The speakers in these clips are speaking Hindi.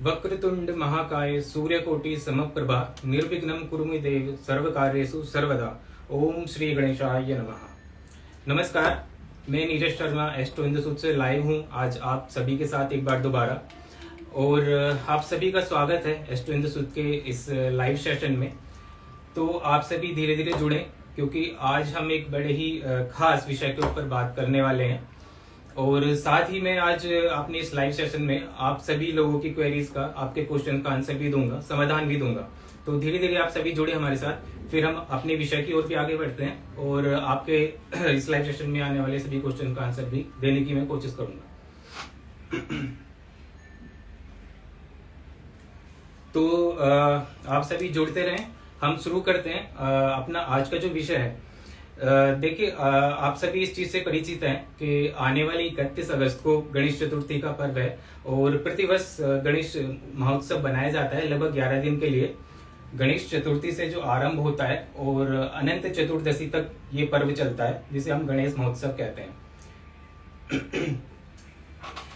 वक्रतुंड महाकाय सूर्यकोटि समप्रभा निर्विघ्नं कुरु मे देव सर्वकार्येषु सर्वदा। ओम श्री गणेशाय नमः। नमस्कार, मैं नीरज शर्मा एस्ट्रो हिंदू सूत्र से लाइव हूँ आज आप सभी के साथ एक बार दोबारा। और आप सभी का स्वागत है एस्ट्रो हिंदू सूत्र के इस लाइव सेशन में। तो आप सभी धीरे धीरे जुड़े, क्योंकि आज हम एक बड़े ही खास विषय के ऊपर बात करने वाले हैं। और साथ ही मैं आज अपने इस लाइव सेशन में आप सभी लोगों की क्वेरीज का, आपके क्वेश्चन का आंसर भी दूंगा, समाधान भी दूंगा। तो धीरे धीरे आप सभी जुड़े हमारे साथ, फिर हम अपने विषय की ओर भी आगे बढ़ते हैं और आपके इस लाइव सेशन में आने वाले सभी क्वेश्चन का आंसर भी देने की मैं कोशिश करूंगा। तो आप सभी जुड़ते रहें। हम शुरू करते हैं अपना आज का जो विषय है। देखिए, आप सभी इस चीज से परिचित हैं कि आने वाली 31 अगस्त को गणेश चतुर्थी का पर्व है और प्रतिवर्ष गणेश महोत्सव बनाया जाता है लगभग 11 दिन के लिए। गणेश चतुर्थी से जो आरंभ होता है और अनंत चतुर्दशी तक ये पर्व चलता है, जिसे हम गणेश महोत्सव कहते हैं।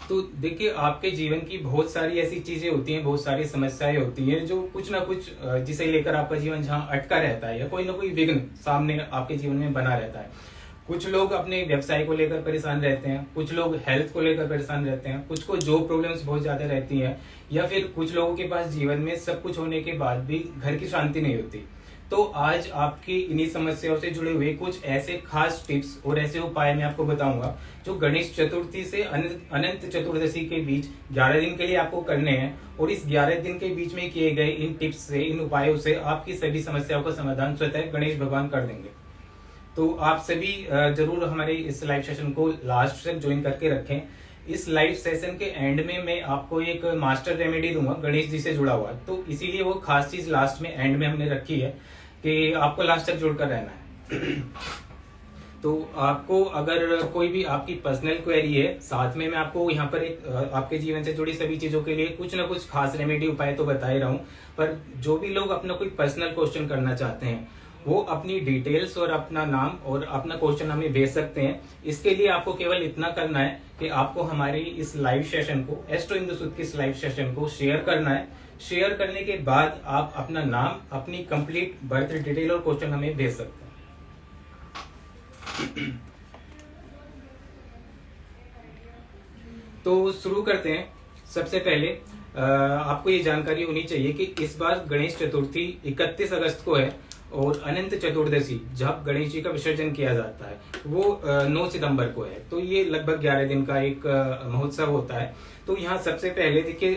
तो देखिए, आपके जीवन की बहुत सारी ऐसी चीजें होती हैं, बहुत सारी समस्याएं होती हैं जो कुछ ना कुछ जिसे लेकर आपका जीवन जहाँ अटका रहता है या कोई ना कोई विघ्न सामने आपके जीवन में बना रहता है। कुछ लोग अपने व्यवसाय को लेकर परेशान रहते हैं, कुछ लोग हेल्थ को लेकर परेशान रहते हैं, कुछ को जॉब प्रॉब्लम्स बहुत ज्यादा रहती हैं, या फिर कुछ लोगों के पास जीवन में सब कुछ होने के बाद भी घर की शांति नहीं होती। तो आज आपकी इन्हीं समस्याओं से जुड़े हुए कुछ ऐसे खास टिप्स और ऐसे उपाय मैं आपको बताऊंगा जो गणेश चतुर्थी से अनंत चतुर्दशी के बीच 11 दिन के लिए आपको करने हैं। और इस 11 दिन के बीच में किए गए इन टिप्स से, इन उपायों से आपकी सभी समस्याओं का समाधान स्वतः गणेश भगवान कर देंगे। तो आप सभी जरूर हमारे इस लाइव सेशन को लास्ट तक ज्वाइन करके रखें। इस लाइव सेशन के एंड में मैं आपको एक मास्टर रेमेडी दूंगा गणेश जी से जुड़ा हुआ, तो इसीलिए वो खास चीज लास्ट में, एंड में हमने रखी है कि आपको लास्ट तक जुड़कर रहना है। तो आपको अगर कोई भी आपकी पर्सनल क्वेरी है, साथ में मैं आपको यहाँ पर एक आपके जीवन से जुड़ी सभी चीजों के लिए कुछ ना कुछ खास रेमेडी उपाय तो बता ही रहा हूँ, पर जो भी लोग अपना कोई पर्सनल क्वेश्चन करना चाहते हैं वो अपनी डिटेल्स और अपना नाम और अपना क्वेश्चन हमें भेज सकते हैं। इसके लिए आपको केवल इतना करना है कि आपको हमारी इस लाइव सेशन को, एस्ट्रो हिंदू सूत्र की इस लाइव सेशन को शेयर करना है। शेयर करने के बाद आप अपना नाम, अपनी कंप्लीट बर्थ डिटेल और क्वेश्चन हमें भेज सकते हैं। तो शुरू करते हैं। सबसे पहले आपको ये जानकारी होनी चाहिए कि इस बार गणेश चतुर्थी 31 अगस्त को है और अनंत चतुर्दशी जब गणेश जी का विसर्जन किया जाता है वो 9 सितंबर को है। तो ये लगभग 11 दिन का एक महोत्सव होता है। तो यहाँ सबसे पहले देखिए,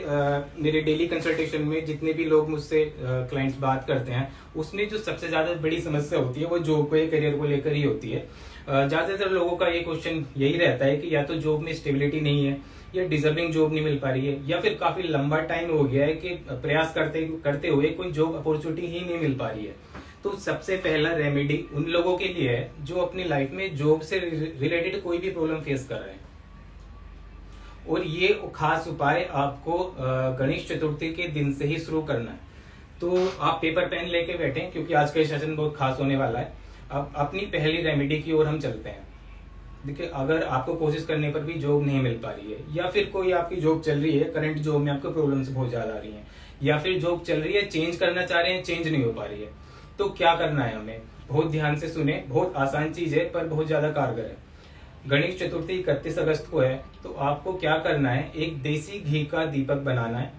मेरे डेली कंसल्टेशन में जितने भी लोग मुझसे क्लाइंट्स बात करते हैं, उसमें जो सबसे ज्यादा बड़ी समस्या होती है वो जॉब को या करियर को लेकर ही होती है। ज्यादातर लोगों का ये क्वेश्चन यही रहता है कि या तो जॉब में स्टेबिलिटी नहीं है, या डिजर्विंग जॉब नहीं मिल पा रही है, या फिर काफी लंबा टाइम हो गया है कि प्रयास करते करते हुए कोई जॉब अपॉर्चुनिटी ही नहीं मिल पा रही है। तो सबसे पहला रेमेडी उन लोगों के लिए है जो अपनी लाइफ में जॉब से रिलेटेड कोई भी प्रॉब्लम फेस कर रहे हैं। और ये खास उपाय आपको गणेश चतुर्थी के दिन से ही शुरू करना है। तो आप पेपर पेन लेके बैठे, क्योंकि आज का सेशन बहुत खास होने वाला है। अब अपनी पहली रेमेडी की ओर हम चलते हैं। देखिए, अगर आपको कोशिश करने पर भी जॉब नहीं मिल पा रही है, या फिर कोई आपकी जॉब चल रही है, करंट जॉब में आपको प्रॉब्लम्स बहुत ज्यादा आ रही है, या फिर जॉब चल रही है, चेंज करना चाह रहे हैं, चेंज नहीं हो पा रही है, तो क्या करना है हमें? बहुत ध्यान से सुने, बहुत आसान चीज है पर बहुत ज्यादा कारगर है। गणेश चतुर्थी 31 अगस्त को है, तो आपको क्या करना है, एक देसी घी का दीपक बनाना है।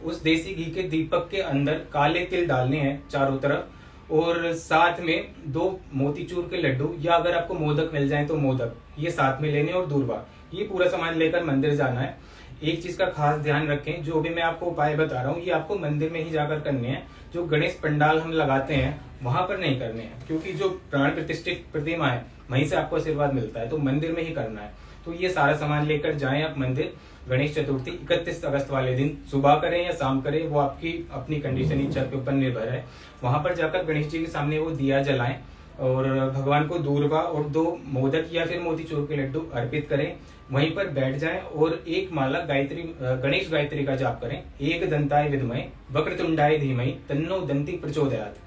उस देसी घी के दीपक के अंदर काले तिल डालने हैं चारों तरफ, और साथ में 2 मोतीचूर के लड्डू, या अगर आपको मोदक मिल जाए तो मोदक, ये साथ में लेने, और दूर्वा, ये पूरा सामान लेकर मंदिर जाना है। एक चीज का खास ध्यान रखें, जो भी मैं आपको उपाय बता रहा हूँ ये आपको मंदिर में ही जाकर करने हैं। जो गणेश पंडाल हम लगाते हैं वहां पर नहीं करने हैं, क्योंकि जो प्राण प्रतिष्ठित प्रतिमा है वहीं से आपको आशीर्वाद मिलता है, तो मंदिर में ही करना है। तो ये सारा सामान लेकर जाएं आप मंदिर। गणेश चतुर्थी 31 अगस्त वाले दिन सुबह करें या शाम करें, वो आपकी अपनी कंडीशन, इच्छा के ऊपर निर्भर है। वहां पर जाकर गणेश जी के सामने वो दिया जलाएं और भगवान को दूर्वा और 2 मोदक या फिर मोतीचूर के लड्डू अर्पित करें। वहीं पर बैठ जाएं और एक माला गायत्री, गणेश गायत्री का जाप करें। एक दंताय विद्महे वक्रतुंडाय धीमहि तन्नो दंती प्रचोदयात्।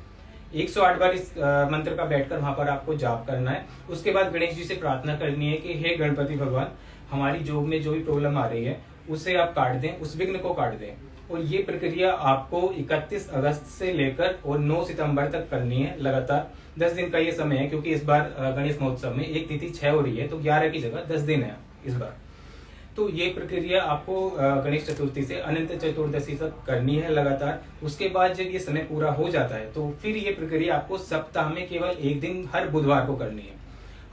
108 बार इस मंत्र का बैठकर वहां पर आपको जाप करना है। उसके बाद गणेश जी से प्रार्थना करनी है कि हे गणपति भगवान, हमारी जॉब में जो भी प्रॉब्लम आ रही है उसे आप काट दें, उस विघ्न को काट दें। और ये प्रक्रिया आपको 31 अगस्त से लेकर और 9 सितंबर तक करनी है लगातार। 10 दिन का ये समय है, क्योंकि इस बार गणेश महोत्सव में एक तिथि 6 हो रही है, तो 11 की जगह 10 दिन है इस बार। तो ये प्रक्रिया आपको गणेश चतुर्थी से अनंत चतुर्दशी तक करनी है लगातार। उसके बाद जब ये समय पूरा हो जाता है तो फिर ये प्रक्रिया आपको सप्ताह में केवल एक दिन हर बुधवार को करनी है।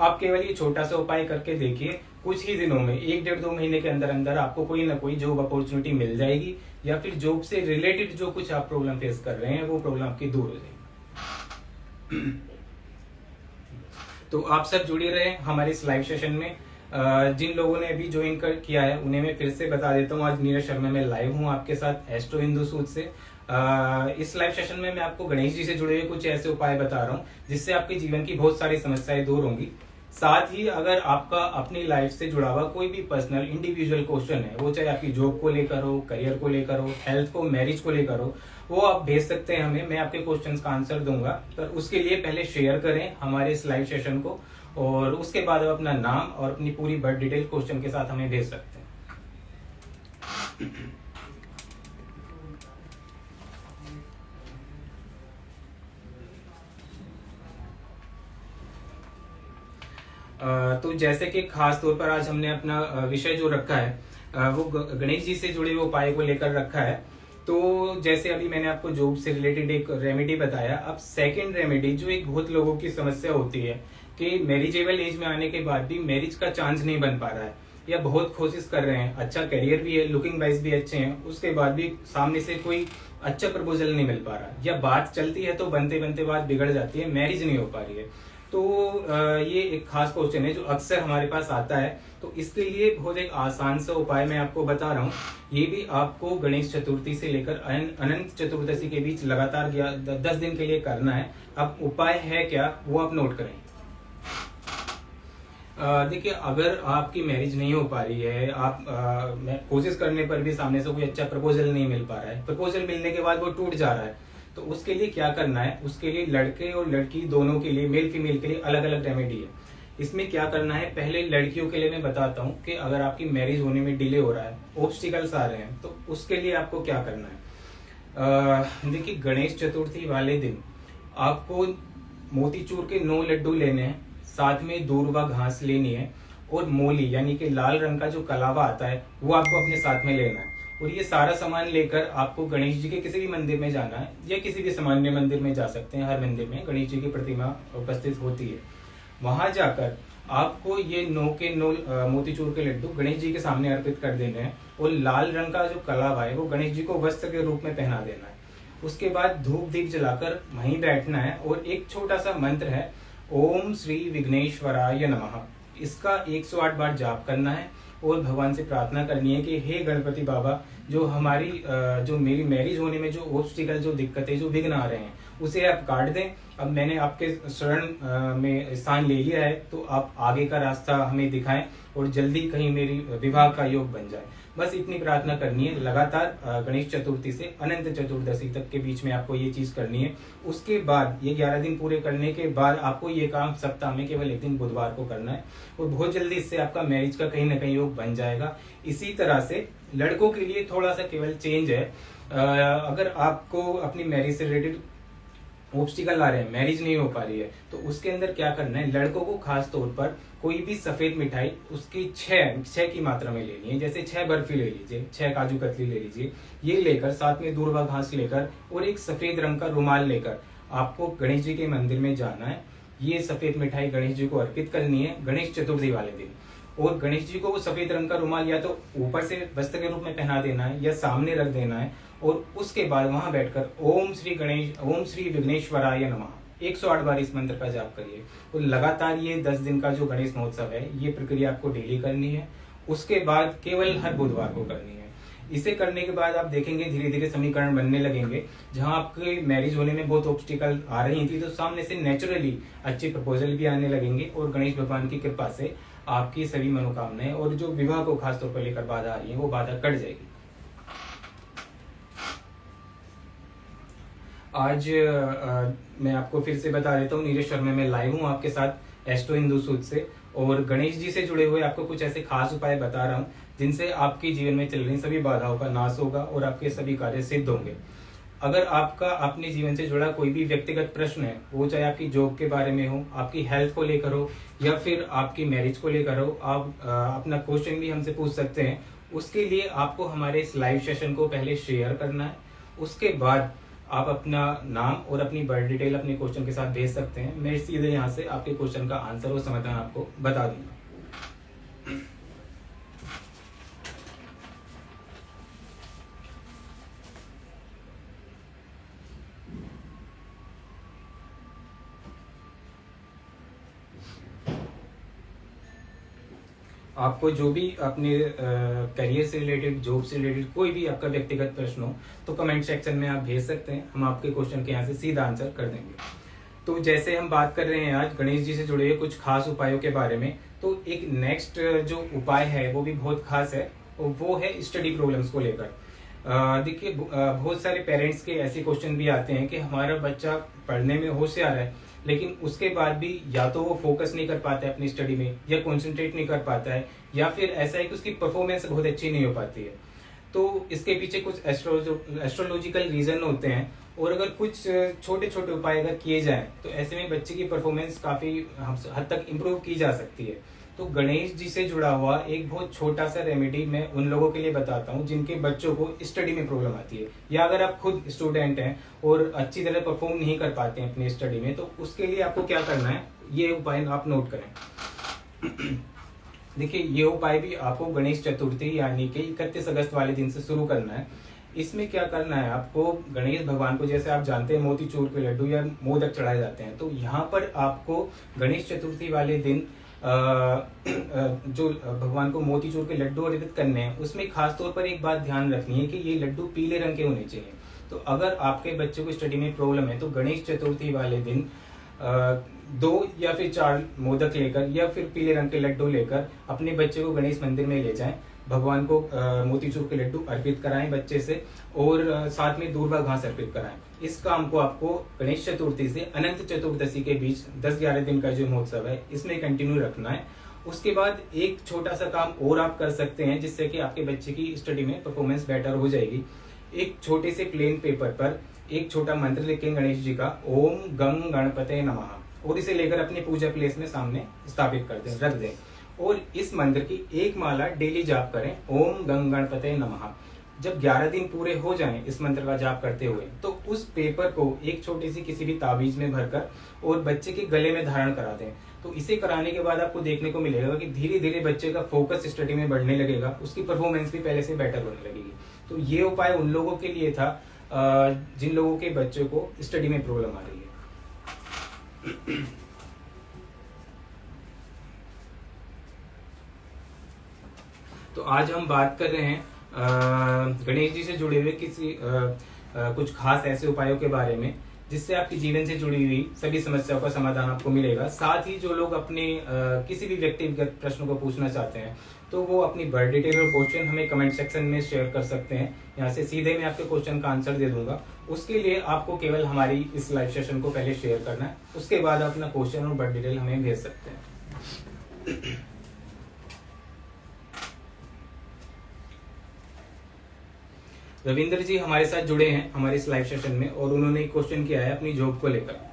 आप केवल ये छोटा सा उपाय करके देखिए, कुछ ही दिनों में 1-1.5-2 महीने के अंदर अंदर आपको कोई ना कोई जॉब अपॉर्चुनिटी मिल जाएगी, या फिर जॉब से रिलेटेड जो कुछ आप प्रॉब्लम फेस कर रहे हैं वो प्रॉब्लम आपकी दूर हो जाएगी। तो आप सब जुड़े रहे हमारे इस लाइव सेशन में। जिन लोगों ने अभी ज्वाइन किया है उन्हें मैं फिर से बता देता हूँ, आज नीरज शर्मा में लाइव हूँ आपके साथ एस्ट्रो हिंदू सूद से। इस लाइव सेशन में मैं आपको गणेश जी से जुड़े हुए कुछ ऐसे उपाय बता रहा हूँ जिससे आपके जीवन की बहुत सारी समस्याएं दूर होंगी। साथ ही अगर आपका अपनी लाइफ से जुड़ा हुआ कोई भी पर्सनल इंडिविजुअल क्वेश्चन है, वो चाहे आपकी जॉब को लेकर हो, करियर को लेकर हो, हेल्थ को, मैरिज को लेकर हो, वो आप भेज सकते हैं हमें। मैं आपके क्वेश्चंस का आंसर दूंगा। पर उसके लिए पहले शेयर करें हमारे इस लाइव सेशन को, और उसके बाद आप अपना नाम और अपनी पूरी बर्थ डिटेल क्वेश्चन के साथ हमें भेज सकते हैं। तो जैसे कि खास तौर पर आज हमने अपना विषय जो रखा है वो गणेश जी से जुड़े हुए उपाय को लेकर रखा है। तो जैसे अभी मैंने आपको जॉब से रिलेटेड एक रेमेडी बताया, अब सेकंड रेमेडी जो एक बहुत लोगों की समस्या होती है कि मैरिजेबल एज में आने के बाद भी मैरिज का चांस नहीं बन पा रहा है, या बहुत कोशिश कर रहे हैं, अच्छा करियर भी है, लुकिंग वाइज भी अच्छे हैं, उसके बाद भी सामने से कोई अच्छा प्रपोजल नहीं मिल पा रहा, या बात चलती है तो बनते बनते बात बिगड़ जाती है, मैरिज नहीं हो पा रही है। तो ये एक खास क्वेश्चन है जो अक्सर हमारे पास आता है। तो इसके लिए बहुत एक आसान सा उपाय मैं आपको बता रहा हूँ। ये भी आपको गणेश चतुर्थी से लेकर अनंत चतुर्दशी के बीच लगातार 10 दिन के लिए करना है। अब उपाय है क्या, वो आप नोट करें। देखिए, अगर आपकी मैरिज नहीं हो पा रही है, आप कोशिश करने पर भी सामने से कोई अच्छा प्रपोजल नहीं मिल पा रहा है, प्रपोजल मिलने के बाद वो टूट जा रहा है, तो उसके लिए क्या करना है, उसके लिए लड़के और लड़की दोनों के लिए, मेल फीमेल के लिए अलग अलग रेमेडी है। इसमें क्या करना है, पहले लड़कियों के लिए मैं बताता हूँ कि अगर आपकी मैरिज होने में डिले हो रहा है, ऑब्स्टिकल्स आ रहे हैं, तो उसके लिए आपको क्या करना है। देखिए, गणेश चतुर्थी वाले दिन आपको मोतीचूर के 9 लड्डू लेने हैं, साथ में दूर्वा घास लेनी है, और मोली यानी कि लाल रंग का जो कलावा आता है वो आपको अपने साथ में लेना है। और ये सारा सामान लेकर आपको गणेश जी के किसी भी मंदिर में जाना है, या किसी भी सामान्य मंदिर में जा सकते हैं। हर मंदिर में गणेश जी की प्रतिमा उपस्थित होती है। वहां जाकर आपको ये 9 के 9 मोतीचूर के लड्डू गणेश जी के सामने अर्पित कर देने हैं, और लाल रंग का जो कलावा है वो गणेश जी को वस्त्र के रूप में पहना देना है। उसके बाद धूप दीप जलाकर वहीं बैठना है, और एक छोटा सा मंत्र है, ओम श्री विघ्नेश्वराय नमः। इसका 108 बार जाप करना है, और भगवान से प्रार्थना करनी है कि हे गणपति बाबा, जो हमारी जो मेरी मैरिज होने में जो ऑब्स्टिकल, जो दिक्कतें, जो विघ्न आ रहे हैं, उसे आप काट दें। अब मैंने आपके शरण में स्थान ले लिया है, तो आप आगे का रास्ता हमें दिखाएं, और जल्दी कहीं मेरी विवाह का योग बन जाए। बस इतनी प्रार्थना करनी है लगातार। गणेश चतुर्थी से अनंत चतुर्दशी तक के बीच में आपको ये चीज करनी है। उसके बाद ये 11 दिन पूरे करने के बाद आपको ये काम सप्ताह में केवल एक दिन बुधवार को करना है, और बहुत जल्दी इससे आपका मैरिज का कहीं ना कहीं योग बन जाएगा। इसी तरह से लड़कों के लिए थोड़ा सा केवल चेंज है। अगर आपको अपनी मैरिज से रिलेटेड ऑब्स्टिकल आ रहे हैं, मैरिज नहीं हो पा रही है, तो उसके अंदर क्या करना है, लड़कों को खास तौर पर कोई भी सफेद मिठाई उसकी 6 की मात्रा में लेनी है। जैसे 6 बर्फी ले लीजिए, 6 काजू कतली ले लीजिए, ये लेकर साथ में दूर्वा घास लेकर और एक सफेद रंग का रुमाल लेकर आपको गणेश जी के मंदिर में जाना है। ये सफेद मिठाई गणेश जी को अर्पित करनी है गणेश चतुर्थी वाले दिन, और गणेश जी को वो सफेद रंग का रुमाल या तो ऊपर से वस्त्र के रूप में पहना देना है, या सामने रख देना है, और उसके बाद वहां बैठकर ओम श्री विघ्नेश्वराय नमः 108 बार इस मंत्र का जाप करिए। तो लगातार ये 10 दिन का जो गणेश महोत्सव है, ये प्रक्रिया आपको डेली करनी है। उसके बाद केवल हर बुधवार को करनी है। इसे करने के बाद आप देखेंगे धीरे धीरे समीकरण बनने लगेंगे। जहां आपके मैरिज होने में बहुत ऑब्स्टिकल आ रही थी, तो सामने से नेचुरली अच्छे प्रपोजल भी आने लगेंगे, और गणेश भगवान की कृपा से आपकी सभी मनोकामनाएं और जो विवाह को खासतौर पर लेकर बाधा आ रही है, वो बाधा कट जाएगी। आज मैं आपको फिर से बता देता हूँ, नीरज शर्मा में लाइव हूँ आपके साथ एस्ट्रो हिंदू सूत्र से, और गणेश जी से जुड़े हुए आपको कुछ ऐसे खास उपाय बता रहा हूँ जिनसे आपके जीवन में चल रही सभी बाधाओं का नाश होगा और आपके सभी कार्य सिद्ध होंगे। अगर आपका अपने जीवन से जुड़ा कोई भी व्यक्तिगत प्रश्न है, वो चाहे आपकी जॉब के बारे में हो, आपकी हेल्थ को लेकर हो, या फिर आपकी मैरिज को लेकर हो, आप अपना क्वेश्चन भी हमसे पूछ सकते हैं। उसके लिए आपको हमारे इस लाइव सेशन को पहले शेयर करना है। उसके बाद आप अपना नाम और अपनी बर्थ डिटेल अपने क्वेश्चन के साथ भेज सकते हैं। मैं सीधे यहाँ से आपके क्वेश्चन का आंसर और समाधान आपको बता दूंगा। आपको जो भी अपने करियर से रिलेटेड, जॉब से रिलेटेड कोई भी आपका व्यक्तिगत प्रश्न हो तो कमेंट सेक्शन में आप भेज सकते हैं। हम आपके क्वेश्चन के यहाँ से सीधा आंसर कर देंगे। तो जैसे हम बात कर रहे हैं आज गणेश जी से जुड़े हुए कुछ खास उपायों के बारे में, तो एक नेक्स्ट जो उपाय है वो भी बहुत खास है, और वो है स्टडी प्रॉब्लम्स को लेकर। देखिए, बहुत सारे पेरेंट्स के ऐसे क्वेश्चन भी आते हैं कि हमारा बच्चा पढ़ने में होशियार है, लेकिन उसके बाद भी या तो वो फोकस नहीं कर पाता है अपनी स्टडी में, या कंसंट्रेट नहीं कर पाता है, या फिर ऐसा है कि उसकी परफॉर्मेंस बहुत अच्छी नहीं हो पाती है। तो इसके पीछे कुछ एस्ट्रोलॉजिकल रीजन होते हैं, और अगर कुछ छोटे छोटे उपाय अगर किए जाएं तो ऐसे में बच्चे की परफॉर्मेंस काफी हद तक इम्प्रूव की जा सकती है। तो गणेश जी से जुड़ा हुआ एक बहुत छोटा सा रेमेडी मैं उन लोगों के लिए बताता हूँ जिनके बच्चों को स्टडी में प्रॉब्लम आती है, या अगर आप खुद स्टूडेंट हैं और अच्छी तरह परफॉर्म नहीं कर पाते हैं अपनी स्टडी में, तो उसके लिए आपको क्या करना है, ये उपाय आप नोट करें। देखिए, ये उपाय भी आपको गणेश चतुर्थी यानी कि 31 अगस्त वाले दिन से शुरू करना है। इसमें क्या करना है, आपको गणेश भगवान को, जैसे आप जानते हैं मोतीचूर के लड्डू या मोदक चढ़ाए जाते हैं, तो यहाँ पर आपको गणेश चतुर्थी वाले दिन जो भगवान को मोतीचूर के लड्डू अर्पित करने हैं, उसमें खास तौर पर एक बात ध्यान रखनी है कि ये लड्डू पीले रंग के होने चाहिए। तो अगर आपके बच्चे को स्टडी में प्रॉब्लम है तो गणेश चतुर्थी वाले दिन 2 या फिर 4 मोदक लेकर या फिर पीले रंग के लड्डू लेकर अपने बच्चे को गणेश मंदिर में ले जाएं, भगवान को मोतीचूर के लड्डू अर्पित कराएं बच्चे से, और साथ में दूर्वा घास अर्पित कराएं। इस काम को आपको गणेश चतुर्थी से अनंत चतुर्दशी के बीच 10-11 दिन का जो महोत्सव है इसमें कंटिन्यू रखना है। उसके बाद एक छोटा सा काम और आप कर सकते हैं जिससे कि आपके बच्चे की स्टडी में परफॉर्मेंस बेटर हो जाएगी। एक छोटे से प्लेन पेपर पर एक छोटा मंत्र लिखें गणेश जी का, ओम गंग गणपते नमः, और इसे लेकर अपनी पूजा प्लेस में सामने स्थापित कर दें, रख दें, और इस मंत्र की एक माला डेली जाप करें, ओम गंग गणपते नमः। जब 11 दिन पूरे हो जाएं इस मंत्र का जाप करते हुए, तो उस पेपर को एक छोटी सी किसी भी ताबीज में भरकर और बच्चे के गले में धारण करा दें। तो इसे कराने के बाद आपको देखने को मिलेगा कि धीरे धीरे बच्चे का फोकस स्टडी में बढ़ने लगेगा, उसकी परफॉर्मेंस भी पहले से बेटर होने लगेगी। तो ये उपाय उन लोगों के लिए था जिन लोगों के बच्चों को स्टडी में प्रॉब्लम आ रही है। तो आज हम बात कर रहे हैं गणेश जी से जुड़े हुए कुछ खास ऐसे उपायों के बारे में जिससे आपके जीवन से जुड़ी हुई सभी समस्याओं का समाधान आपको मिलेगा। साथ ही जो लोग अपने किसी भी व्यक्तिगत प्रश्न को पूछना चाहते हैं तो वो अपनी बर्थ डिटेल और क्वेश्चन हमें कमेंट सेक्शन में शेयर कर सकते हैं। यहाँ से सीधे मैं आपके क्वेश्चन का आंसर दे दूंगा। उसके लिए आपको केवल हमारी इस लाइव सेशन को पहले शेयर करना है, उसके बाद आप अपना क्वेश्चन और बर्थ डिटेल हमें भेज सकते हैं। रविंद्र जी हमारे साथ जुड़े हैं हमारे इस लाइव सेशन में, और उन्होंने एक क्वेश्चन किया है अपनी जॉब को लेकर।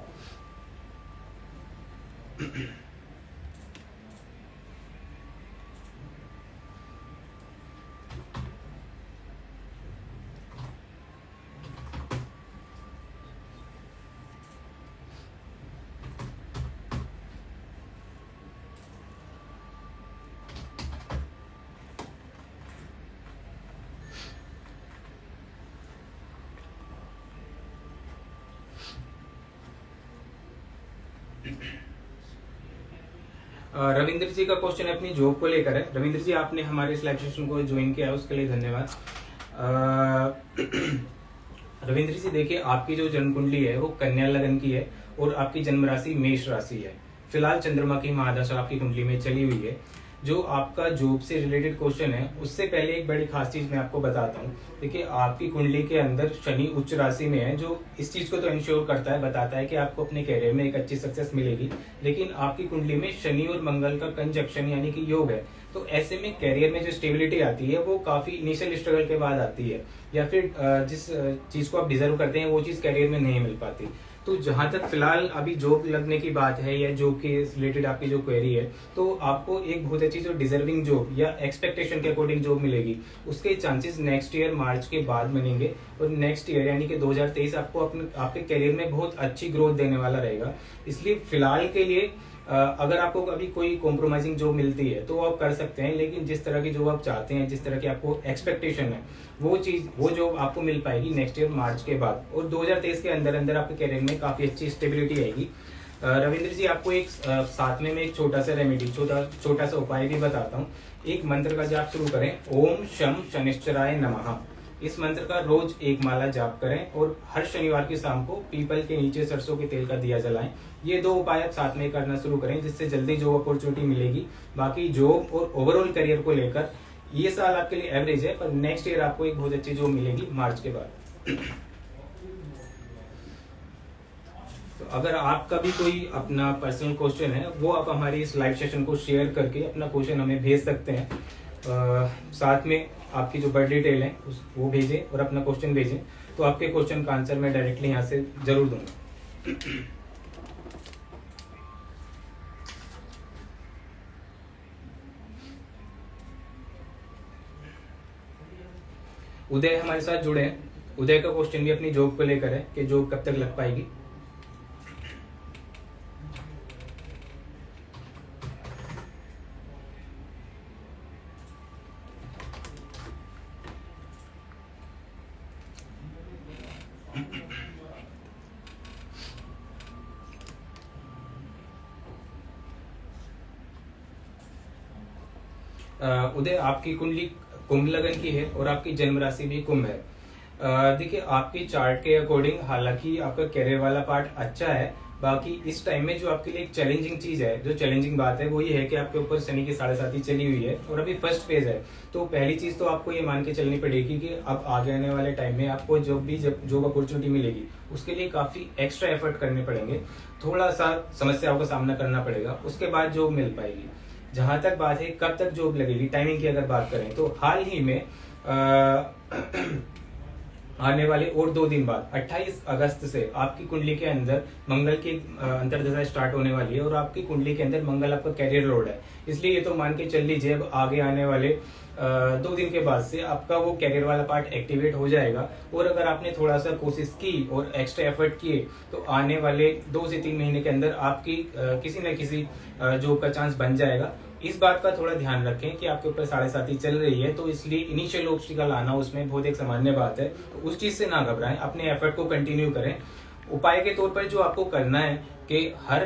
रविंद्र जी का क्वेश्चन अपनी जॉब को लेकर है। रविंद्र जी, आपने हमारे इस लाइव सेशन को ज्वाइन किया है उसके लिए धन्यवाद। रविंद्र जी, देखिए, आपकी जो जन्म कुंडली है वो कन्या लगन की है और आपकी जन्म राशि मेष राशि है। फिलहाल चंद्रमा की महादशा आपकी कुंडली में चली हुई है। जो आपका जॉब से रिलेटेड क्वेश्चन है, उससे पहले एक बड़ी खास चीज मैं आपको बताता हूँ। देखिए, आपकी कुंडली के अंदर शनि उच्च राशि में है, जो इस चीज को तो इंश्योर करता है, बताता है कि आपको अपने कैरियर में एक अच्छी सक्सेस मिलेगी। लेकिन आपकी कुंडली में शनि और मंगल का कंजक्शन यानी कि योग है, तो ऐसे में कैरियर में जो स्टेबिलिटी आती है वो काफी इनिशियल स्ट्रगल के बाद आती है, या फिर जिस चीज को आप डिजर्व करते हैं वो चीज कैरियर में नहीं मिल पाती। तो जहां तक फिलहाल अभी जॉब लगने की बात है या जॉब के रिलेटेड आपकी जो क्वेरी है, तो आपको एक बहुत अच्छी जो डिजर्विंग जॉब या एक्सपेक्टेशन के अकॉर्डिंग जॉब मिलेगी, उसके चांसेस नेक्स्ट ईयर मार्च के बाद बनेंगे। और नेक्स्ट ईयर यानी कि 2023 आपको आपके करियर में बहुत अच्छी ग्रोथ देने वाला रहेगा। इसलिए फिलहाल के लिए अगर आपको अभी कोई कॉम्प्रोमाइजिंग जॉब मिलती है तो आप कर सकते हैं, लेकिन जिस तरह की जॉब आप चाहते हैं, जिस तरह की आपको एक्सपेक्टेशन है, वो जॉब आपको मिल पाएगी नेक्स्ट ईयर मार्च के बाद। और 2023 के अंदर अंदर आपके करियर में काफी अच्छी स्टेबिलिटी आएगी। रविंद्र जी, आपको एक साथ में मैं एक छोटा सा रेमेडी, छोटा सा उपाय भी बताता हूँ। एक मंत्र का जाप शुरू करें, ओम शम शनिश्चराय नमः। इस मंत्र का रोज एक माला जाप करें और हर शनिवार की शाम को पीपल के नीचे सरसों के तेल का दिया जलाएं। ये 2 उपाय आप साथ में करना शुरू करें, जिससे जल्दी जॉब अपॉर्चुनिटी मिलेगी। बाकी जॉब और ओवरऑल करियर को लेकर ये साल आपके लिए एवरेज है, पर नेक्स्ट ईयर आपको एक बहुत अच्छी जॉब मिलेगी मार्च के बाद। तो अगर आपका भी कोई अपना पर्सनल क्वेश्चन है, वो आप हमारी इस लाइव सेशन को शेयर करके अपना क्वेश्चन हमें भेज सकते हैं। साथ में आपकी जो बर्थ डिटेल है वो भेजें और अपना क्वेश्चन भेजें, तो आपके क्वेश्चन का आंसर मैं डायरेक्टली यहाँ से जरूर दूंगा। उदय हमारे साथ जुड़े हैं। उदय का क्वेश्चन भी अपनी जॉब को लेकर है कि जॉब कब तक लग पाएगी। उदय, आपकी कुंडली कुंभ लगन की है और आपकी जन्म राशि भी कुंभ है। देखिए, आपके चार्ट के अकॉर्डिंग हालांकि आपका कैरियर वाला पार्ट अच्छा है, बाकी इस टाइम में जो आपके लिए एक चैलेंजिंग चीज है, जो चैलेंजिंग बात है, वो ये है कि आपके ऊपर शनि की 7.5 चली हुई है और अभी फर्स्ट फेज है। तो पहली चीज तो आपको ये मान के चलनी पड़ेगी कि अब आगे आने वाले टाइम में आपको जॉब अपॉर्चुनिटी मिलेगी, उसके लिए काफी एक्स्ट्रा एफर्ट करने पड़ेंगे, थोड़ा सा समस्याओं का सामना करना पड़ेगा, उसके बाद जॉब मिल पाएगी। जहां तक बात है कब तक जॉब लगेगी, टाइमिंग की अगर बात करें, तो हाल ही में आने वाले और 2 दिन बाद 28 अगस्त से आपकी कुंडली के अंदर मंगल की अंतर्दशा स्टार्ट होने वाली है और आपकी कुंडली के अंदर मंगल आपका कैरियर लॉर्ड है। इसलिए ये तो मान के चल लीजिए अब आगे आने वाले 2 दिन के बाद से आपका वो कैरियर वाला पार्ट एक्टिवेट हो जाएगा। और अगर आपने थोड़ा सा कोशिश की और एक्स्ट्रा एफर्ट किए, तो आने वाले 2 से 3 महीने के अंदर आपकी किसी न किसी जॉब का चांस बन जाएगा। इस बात का थोड़ा ध्यान रखें कि आपके ऊपर 7.5 चल रही है, तो इसलिए इनिशियल ऑब्स्टिकल आना उसमें बहुत एक सामान्य बात है, तो उस चीज से ना घबराएं, अपने एफर्ट को कंटिन्यू करें। उपाय के तौर पर जो आपको करना है कि हर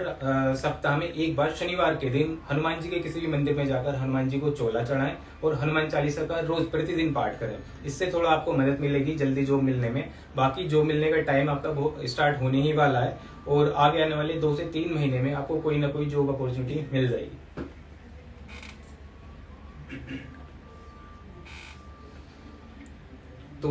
सप्ताह में एक बार शनिवार के दिन हनुमान जी के किसी भी मंदिर में जाकर हनुमान जी को चोला चढ़ाएं और हनुमान चालीसा का रोज प्रतिदिन पाठ करें। इससे थोड़ा आपको मदद मिलेगी जल्दी जॉब मिलने में। बाकी जॉब मिलने का टाइम आपका स्टार्ट होने ही वाला है और आगे आने वाले 2 से 3 महीने में आपको कोई ना कोई जॉब अपॉर्चुनिटी मिल जाएगी। तो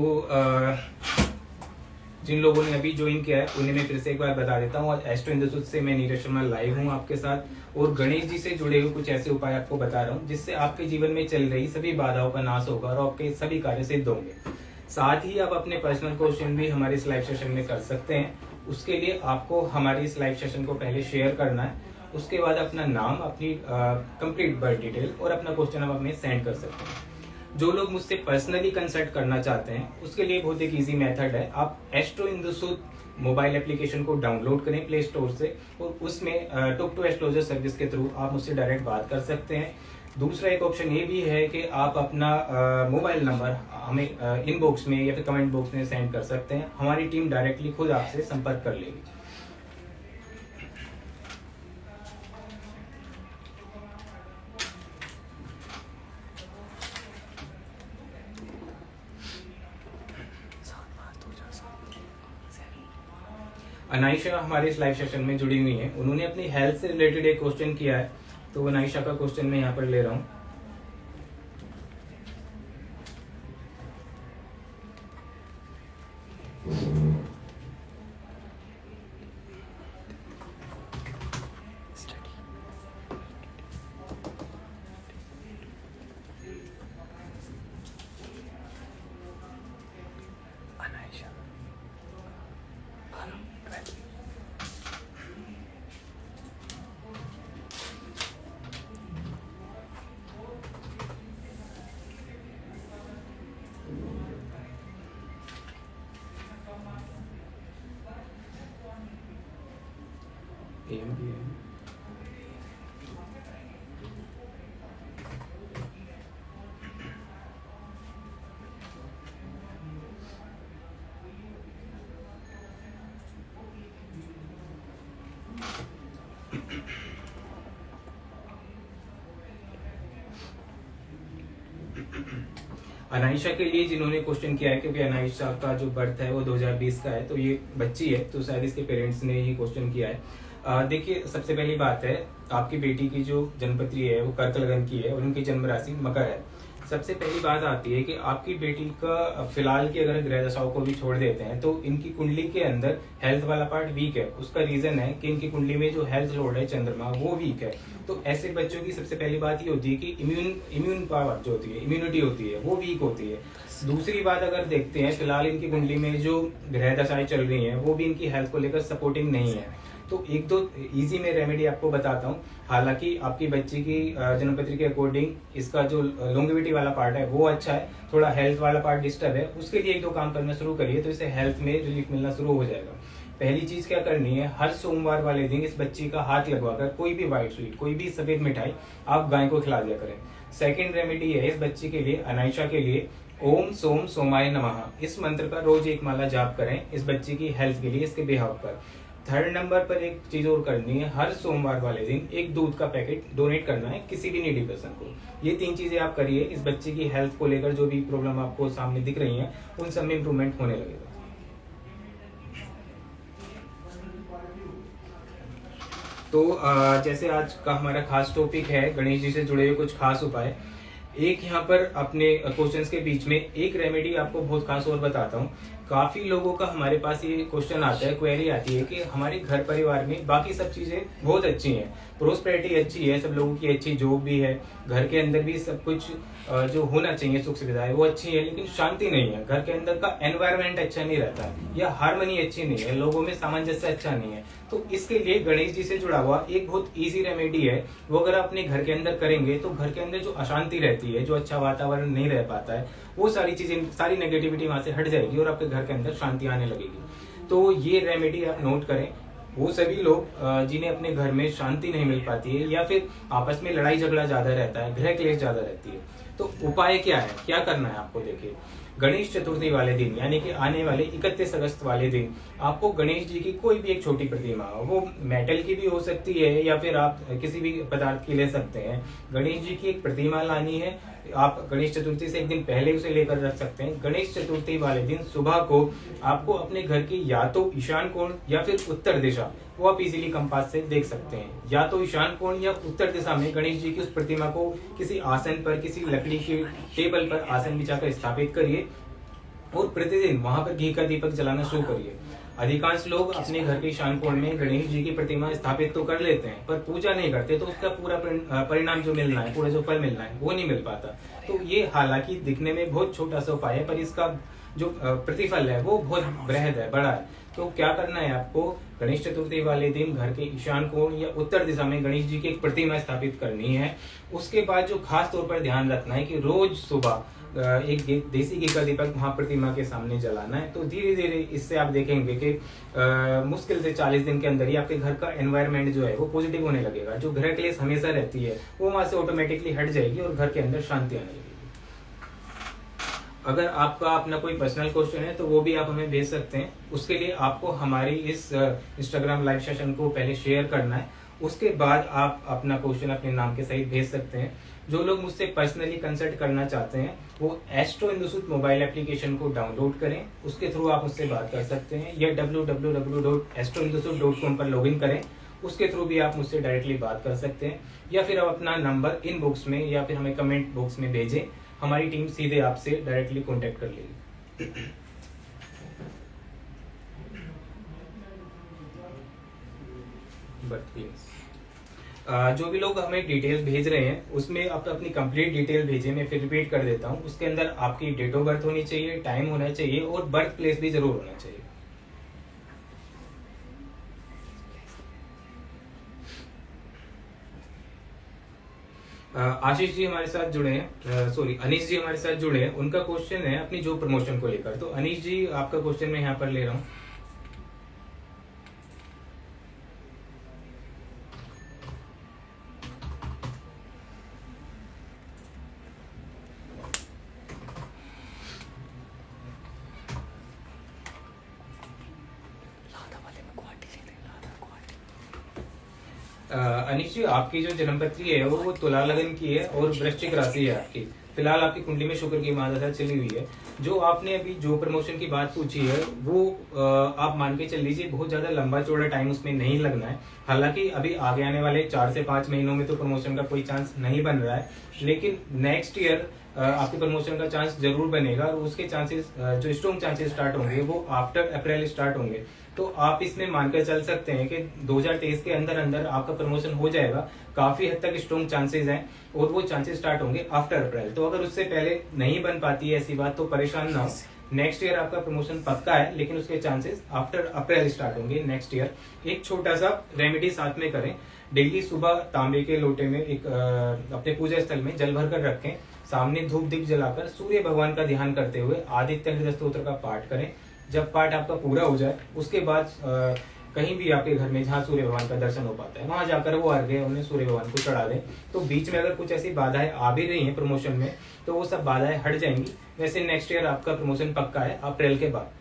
जिन लोगों ने अभी ज्वाइन किया है उन्हें मैं फिर से एक बार बता देता हूँ, एस्ट्रो इंद्रसूत से मैं नीरज शर्मा लाइव हूँ आपके साथ, और गणेश जी से जुड़े हुए कुछ ऐसे उपाय आपको बता रहा हूँ जिससे आपके जीवन में चल रही सभी बाधाओं का नाश होगा और आपके सभी कार्य सिद्ध होंगे। साथ ही आप अपने पर्सनल क्वेश्चन भी हमारे इस लाइव सेशन में कर सकते हैं। उसके लिए आपको हमारे इस लाइव सेशन को पहले शेयर करना है, उसके बाद अपना नाम, अपनी कंप्लीट बर्थ डिटेल और अपना क्वेश्चन आप हमें सेंड कर सकते हैं। जो लोग मुझसे पर्सनली कंसल्ट करना चाहते हैं उसके लिए बहुत एक इजी मेथड है, आप एस्ट्रो इंद्रसूत मोबाइल एप्लीकेशन को डाउनलोड करें प्ले स्टोर से और उसमें टॉक टू एस्ट्रोलॉजर सर्विस के थ्रू आप मुझसे डायरेक्ट बात कर सकते हैं। दूसरा एक ऑप्शन ये भी है कि आप अपना मोबाइल नंबर हमें इनबॉक्स में या फिर कमेंट बॉक्स में सेंड कर सकते हैं, हमारी टीम डायरेक्टली खुद आपसे संपर्क कर लेगी। अनाइशा हमारे इस लाइव सेशन में जुड़ी हुई है, उन्होंने अपनी हेल्थ से रिलेटेड एक क्वेश्चन किया है, तो अनाइशा का क्वेश्चन मैं यहाँ पर ले रहा हूँ। PM की है। अनाइशा के लिए जिन्होंने क्वेश्चन किया है, क्योंकि अनाइशा का जो बर्थ है वो 2020 का है, तो ये बच्ची है, तो शायद इसके पेरेंट्स ने ही क्वेश्चन किया है। देखिए, सबसे पहली बात है, आपकी बेटी की जो जन्मपत्री है वो कर्क लगन की है और उनकी जन्म राशि मकर है। सबसे पहली बात आती है कि आपकी बेटी का फिलहाल की अगर ग्रह दशाओं को भी छोड़ देते हैं तो इनकी कुंडली के अंदर हेल्थ वाला पार्ट वीक है। उसका रीजन है कि इनकी कुंडली में जो हेल्थ लॉर्ड है चंद्रमा, वो वीक है। तो ऐसे बच्चों की सबसे पहली बात ये होती है कि इम्यून पावर जो होती है, इम्यूनिटी होती है, वो वीक होती है। दूसरी बात अगर देखते हैं, फिलहाल इनकी कुंडली में जो ग्रह दशाएं चल रही हैं वो भी इनकी हेल्थ को लेकर सपोर्टिंग नहीं है। तो एक दो इजी में रेमेडी आपको बताता हूँ। हालांकि आपकी बच्ची की जन्मपत्री के अकॉर्डिंग इसका जो लॉन्गेविटी वाला पार्ट है वो अच्छा है, थोड़ा हेल्थ वाला पार्ट डिस्टर्ब है, उसके लिए एक दो काम करना शुरू करिए तो इसे हेल्थ में रिलीफ मिलना शुरू हो जाएगा। पहली चीज क्या करनी है, हर सोमवार वाले दिन इस बच्ची का हाथ लगवाकर कोई भी व्हाइट स्वीट, कोई भी सफेद मिठाई आप गाय को खिला दिया करें। सेकेंड रेमेडी है इस बच्ची के लिए, अनाइशा के लिए, ओम सोम सोमाय नमः, इस मंत्र का रोज एक माला जाप करें इस बच्ची की हेल्थ के लिए, इसके बिहाव पर। थर्ड नंबर पर एक चीज और करनी है, हर सोमवार वाले दिन एक दूध का पैकेट डोनेट करना है किसी भी नीडी पर्सन को। ये तीन चीजें आप करिए, इस बच्चे की हेल्थ को लेकर जो भी प्रॉब्लम आपको सामने दिख रही हैं उन सब में इंप्रूवमेंट होने लगेगा। तो जैसे आज का हमारा खास टॉपिक है गणेश जी से जुड़े हुए कुछ खास उपाय। एक यहाँ पर अपने क्वेश्चंस के बीच में एक रेमेडी आपको बहुत खास और बताता हूँ। काफी लोगों का हमारे पास ये क्वेश्चन आता है, क्वेरी आती है कि हमारे घर परिवार में बाकी सब चीजें बहुत अच्छी हैं, प्रोस्पेरिटी अच्छी है, सब लोगों की अच्छी जॉब भी है, घर के अंदर भी सब कुछ जो होना चाहिए सुख सुविधाएं वो अच्छी है, लेकिन शांति नहीं है, घर के अंदर का एनवायरनमेंट अच्छा नहीं रहता है, या हार्मनी अच्छी नहीं है, लोगों में सामंजस्य अच्छा नहीं है। तो इसके लिए गणेश जी से जुड़ा हुआ एक बहुत इजी रेमेडी है, वो अगर अपने घर के अंदर करेंगे तो घर के अंदर जो अशांति रहती है, जो अच्छा वातावरण नहीं रह पाता है, वो सारी चीजें, सारी नेगेटिविटी वहां से हट जाएगी और आपके घर के अंदर शांति आने लगेगी। तो ये रेमेडी आप नोट करें। वो सभी लोग जिन्हें अपने घर में शांति नहीं मिल पाती है या फिर आपस में लड़ाई झगड़ा ज्यादा रहता है, गृह क्लेश ज्यादा रहती है, तो उपाय क्या है, क्या करना है आपको। देखिए, गणेश चतुर्थी वाले दिन यानी कि आने वाले 31 अगस्त वाले दिन आपको गणेश जी की कोई भी एक छोटी प्रतिमा, वो मेटल की भी हो सकती है या फिर आप किसी भी पदार्थ की ले सकते हैं, गणेश जी की एक प्रतिमा लानी है। आप गणेश चतुर्थी से एक दिन पहले उसे लेकर रख सकते हैं। गणेश चतुर्थी वाले दिन सुबह को आपको अपने घर की या तो ईशान कोण या फिर उत्तर दिशा, वो आप इजीली कंपास से देख सकते हैं, या तो ईशान कोण या उत्तर दिशा में गणेश जी की उस प्रतिमा को किसी आसन पर, किसी लकड़ी के टेबल पर आसन बिछाकर स्थापित करिए और प्रतिदिन वहां पर घी का दीपक जलाना शुरू करिए। अधिकांश लोग अपने घर के ईशान कोण में गणेश जी की प्रतिमा स्थापित तो कर लेते हैं पर पूजा नहीं करते, तो उसका पूरा परिणाम जो मिलना है, पूरा जो फल मिलना है वो नहीं मिल पाता। तो ये हालांकि दिखने में बहुत छोटा सा उपाय है पर इसका जो प्रतिफल है वो बहुत बृहद है, बड़ा है। तो क्या करना है आपको, गणेश चतुर्थी वाले दिन घर के ईशान कोण या उत्तर दिशा में गणेश जी की एक प्रतिमा स्थापित करनी है। उसके बाद जो खास तौर पर ध्यान रखना है कि रोज सुबह एक देसी घी का दीपक वहां प्रतिमा के सामने जलाना है। तो धीरे धीरे इससे आप देखेंगे कि मुश्किल से 40 दिन के अंदर ही आपके घर का एनवायरनमेंट जो है वो पॉजिटिव होने लगेगा। जो गृह क्लेश हमेशा रहती है वो वहां से ऑटोमेटिकली हट जाएगी और घर के अंदर शांति आने लगेगी। अगर आपका अपना कोई पर्सनल क्वेश्चन है तो वो भी आप हमें भेज सकते हैं। उसके लिए आपको हमारी इस इंस्टाग्राम लाइव सेशन को पहले शेयर करना है, उसके बाद आप अपना क्वेश्चन अपने नाम के सहित भेज सकते हैं। जो लोग मुझसे पर्सनली कंसल्ट करना चाहते हैं वो एस्ट्रो इंदुसूत मोबाइल एप्लीकेशन को डाउनलोड करें, उसके थ्रू आप मुझसे बात कर सकते हैं, या www.astroindusut.com पर लॉगिन करें, उसके थ्रू भी आप मुझसे डायरेक्टली बात कर सकते हैं, या फिर आप अपना नंबर इनबॉक्स में या फिर हमें कमेंट बॉक्स में भेजें, हमारी टीम सीधे आपसे डायरेक्टली कॉन्टेक्ट कर लेगी। जो भी लोग हमें डिटेल भेज रहे हैं उसमें आप अपनी कंप्लीट डिटेल भेजें। मैं फिर रिपीट कर देता हूँ, उसके अंदर आपकी डेट ऑफ बर्थ होनी चाहिए, टाइम होना चाहिए और बर्थ प्लेस भी जरूर होना चाहिए। आशीष जी हमारे साथ जुड़े हैं, सॉरी अनीश जी हमारे साथ जुड़े हैं। उनका क्वेश्चन है अपनी जॉब प्रमोशन को लेकर। तो अनीश जी आपका क्वेश्चन मैं यहाँ पर ले रहा हूँ। अनिश जी, आपकी जो जन्मपत्री है वो तुला लगन की है और वृश्चिक राशि है आपकी। फिलहाल आपकी कुंडली में शुक्र की महादशा चली हुई है। जो आपने अभी जो प्रमोशन की बात पूछी है वो आप मान के चल लीजिए, बहुत ज्यादा लंबा चौड़ा टाइम उसमें नहीं लगना है। हालांकि अभी आगे आने वाले 4 से 5 महीनों में तो प्रमोशन का कोई चांस नहीं बन रहा है, लेकिन नेक्स्ट ईयर आपके प्रमोशन का चांस जरूर बनेगा और उसके चांसेस जो स्ट्रॉन्ग चांसेस स्टार्ट होंगे वो आफ्टर अप्रैल स्टार्ट होंगे। तो आप इसमें मानकर चल सकते हैं कि 2023 के अंदर अंदर आपका प्रमोशन हो जाएगा। काफी हद तक स्ट्रॉन्ग चांसेस हैं और वो चांसेस स्टार्ट होंगे आफ्टर अप्रैल। तो अगर उससे पहले नहीं बन पाती है ऐसी बात तो परेशान ना हो, नेक्स्ट ईयर आपका प्रमोशन पक्का है, लेकिन उसके चांसेस आफ्टर अप्रैल स्टार्ट होंगे नेक्स्ट ईयर। एक छोटा सा रेमेडी साथ में करें, डेली सुबह तांबे के लोटे में एक अपने पूजा स्थल में जल भर कर रखें, सामने धूप दीप जलाकर सूर्य भगवान का ध्यान करते हुए आदित्य हृदय स्तोत्र का पाठ करें। जब पाठ आपका पूरा हो जाए उसके बाद कहीं भी आपके घर में जहाँ सूर्य भगवान का दर्शन हो पाता है वहां जाकर वो अर्घ्य उन्हें सूर्य भगवान को चढ़ा दें। तो बीच में अगर कुछ ऐसी बाधाएं आ भी रही हैं प्रमोशन में तो वो सब बाधाएं हट जाएंगी। वैसे नेक्स्ट ईयर आपका प्रमोशन पक्का है अप्रैल के बाद।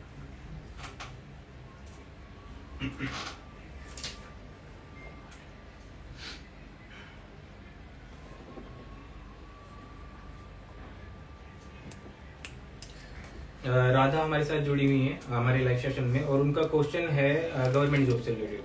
राधा हमारे साथ जुड़ी हुई है हमारे लाइव सेशन में और उनका क्वेश्चन है गवर्नमेंट जॉब से रिलेटेड।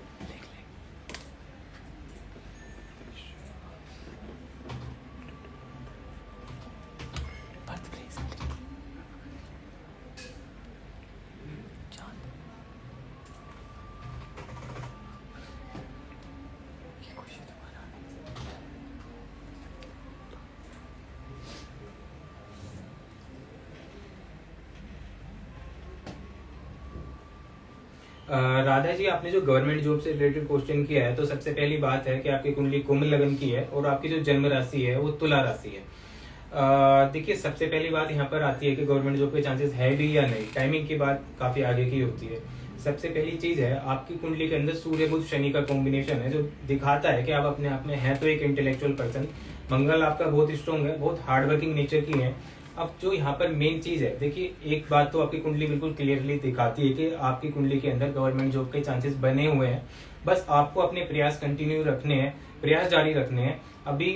राधा जी, आपने जो गवर्नमेंट जॉब से रिलेटेड क्वेश्चन किया है तो सबसे पहली बात है कि आपकी कुंडली कुंभ लगन की है और आपकी जो जन्म राशि है वो तुला राशि है। देखिए, सबसे पहली बात यहाँ पर आती है कि गवर्नमेंट जॉब के चांसेस है भी या नहीं। टाइमिंग की बात काफी आगे की होती है। सबसे पहली चीज है, आपकी कुंडली के अंदर सूर्य बुध शनि का कॉम्बिनेशन है जो दिखाता है कि आप अपने आप में है तो एक इंटेलेक्चुअल पर्सन। मंगल आपका बहुत स्ट्रॉन्ग है, बहुत हार्ड वर्किंग नेचर की है। अब जो यहाँ पर मेन चीज है, देखिए एक बात तो आपकी कुंडली बिल्कुल क्लियरली दिखाती है कि आपकी कुंडली के अंदर गवर्नमेंट जॉब के चांसेस बने हुए हैं। बस आपको अपने प्रयास कंटिन्यू रखने हैं, प्रयास जारी रखने हैं। अभी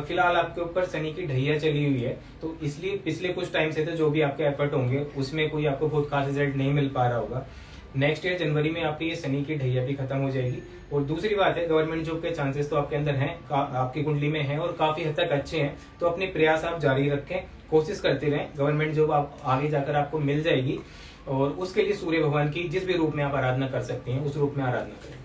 फिलहाल आपके ऊपर शनि की ढैया चली हुई है तो इसलिए पिछले कुछ टाइम से तो जो भी आपके एफर्ट होंगे उसमें कोई आपको बहुत खास रिजल्ट नहीं मिल पा रहा होगा। नेक्स्ट ईयर जनवरी में आपकी ये शनि की ढैया भी खत्म हो जाएगी। और दूसरी बात है, गवर्नमेंट जॉब के चांसेस तो आपके अंदर हैं, आपकी कुंडली में हैं और काफी हद तक अच्छे हैं। तो अपने प्रयास आप जारी रखें, कोशिश करते रहें। गवर्नमेंट जॉब आप आगे जाकर आपको मिल जाएगी और उसके लिए सूर्य भगवान की जिस भी रूप में आप आराधना कर सकते हैं उस रूप में आराधना करें।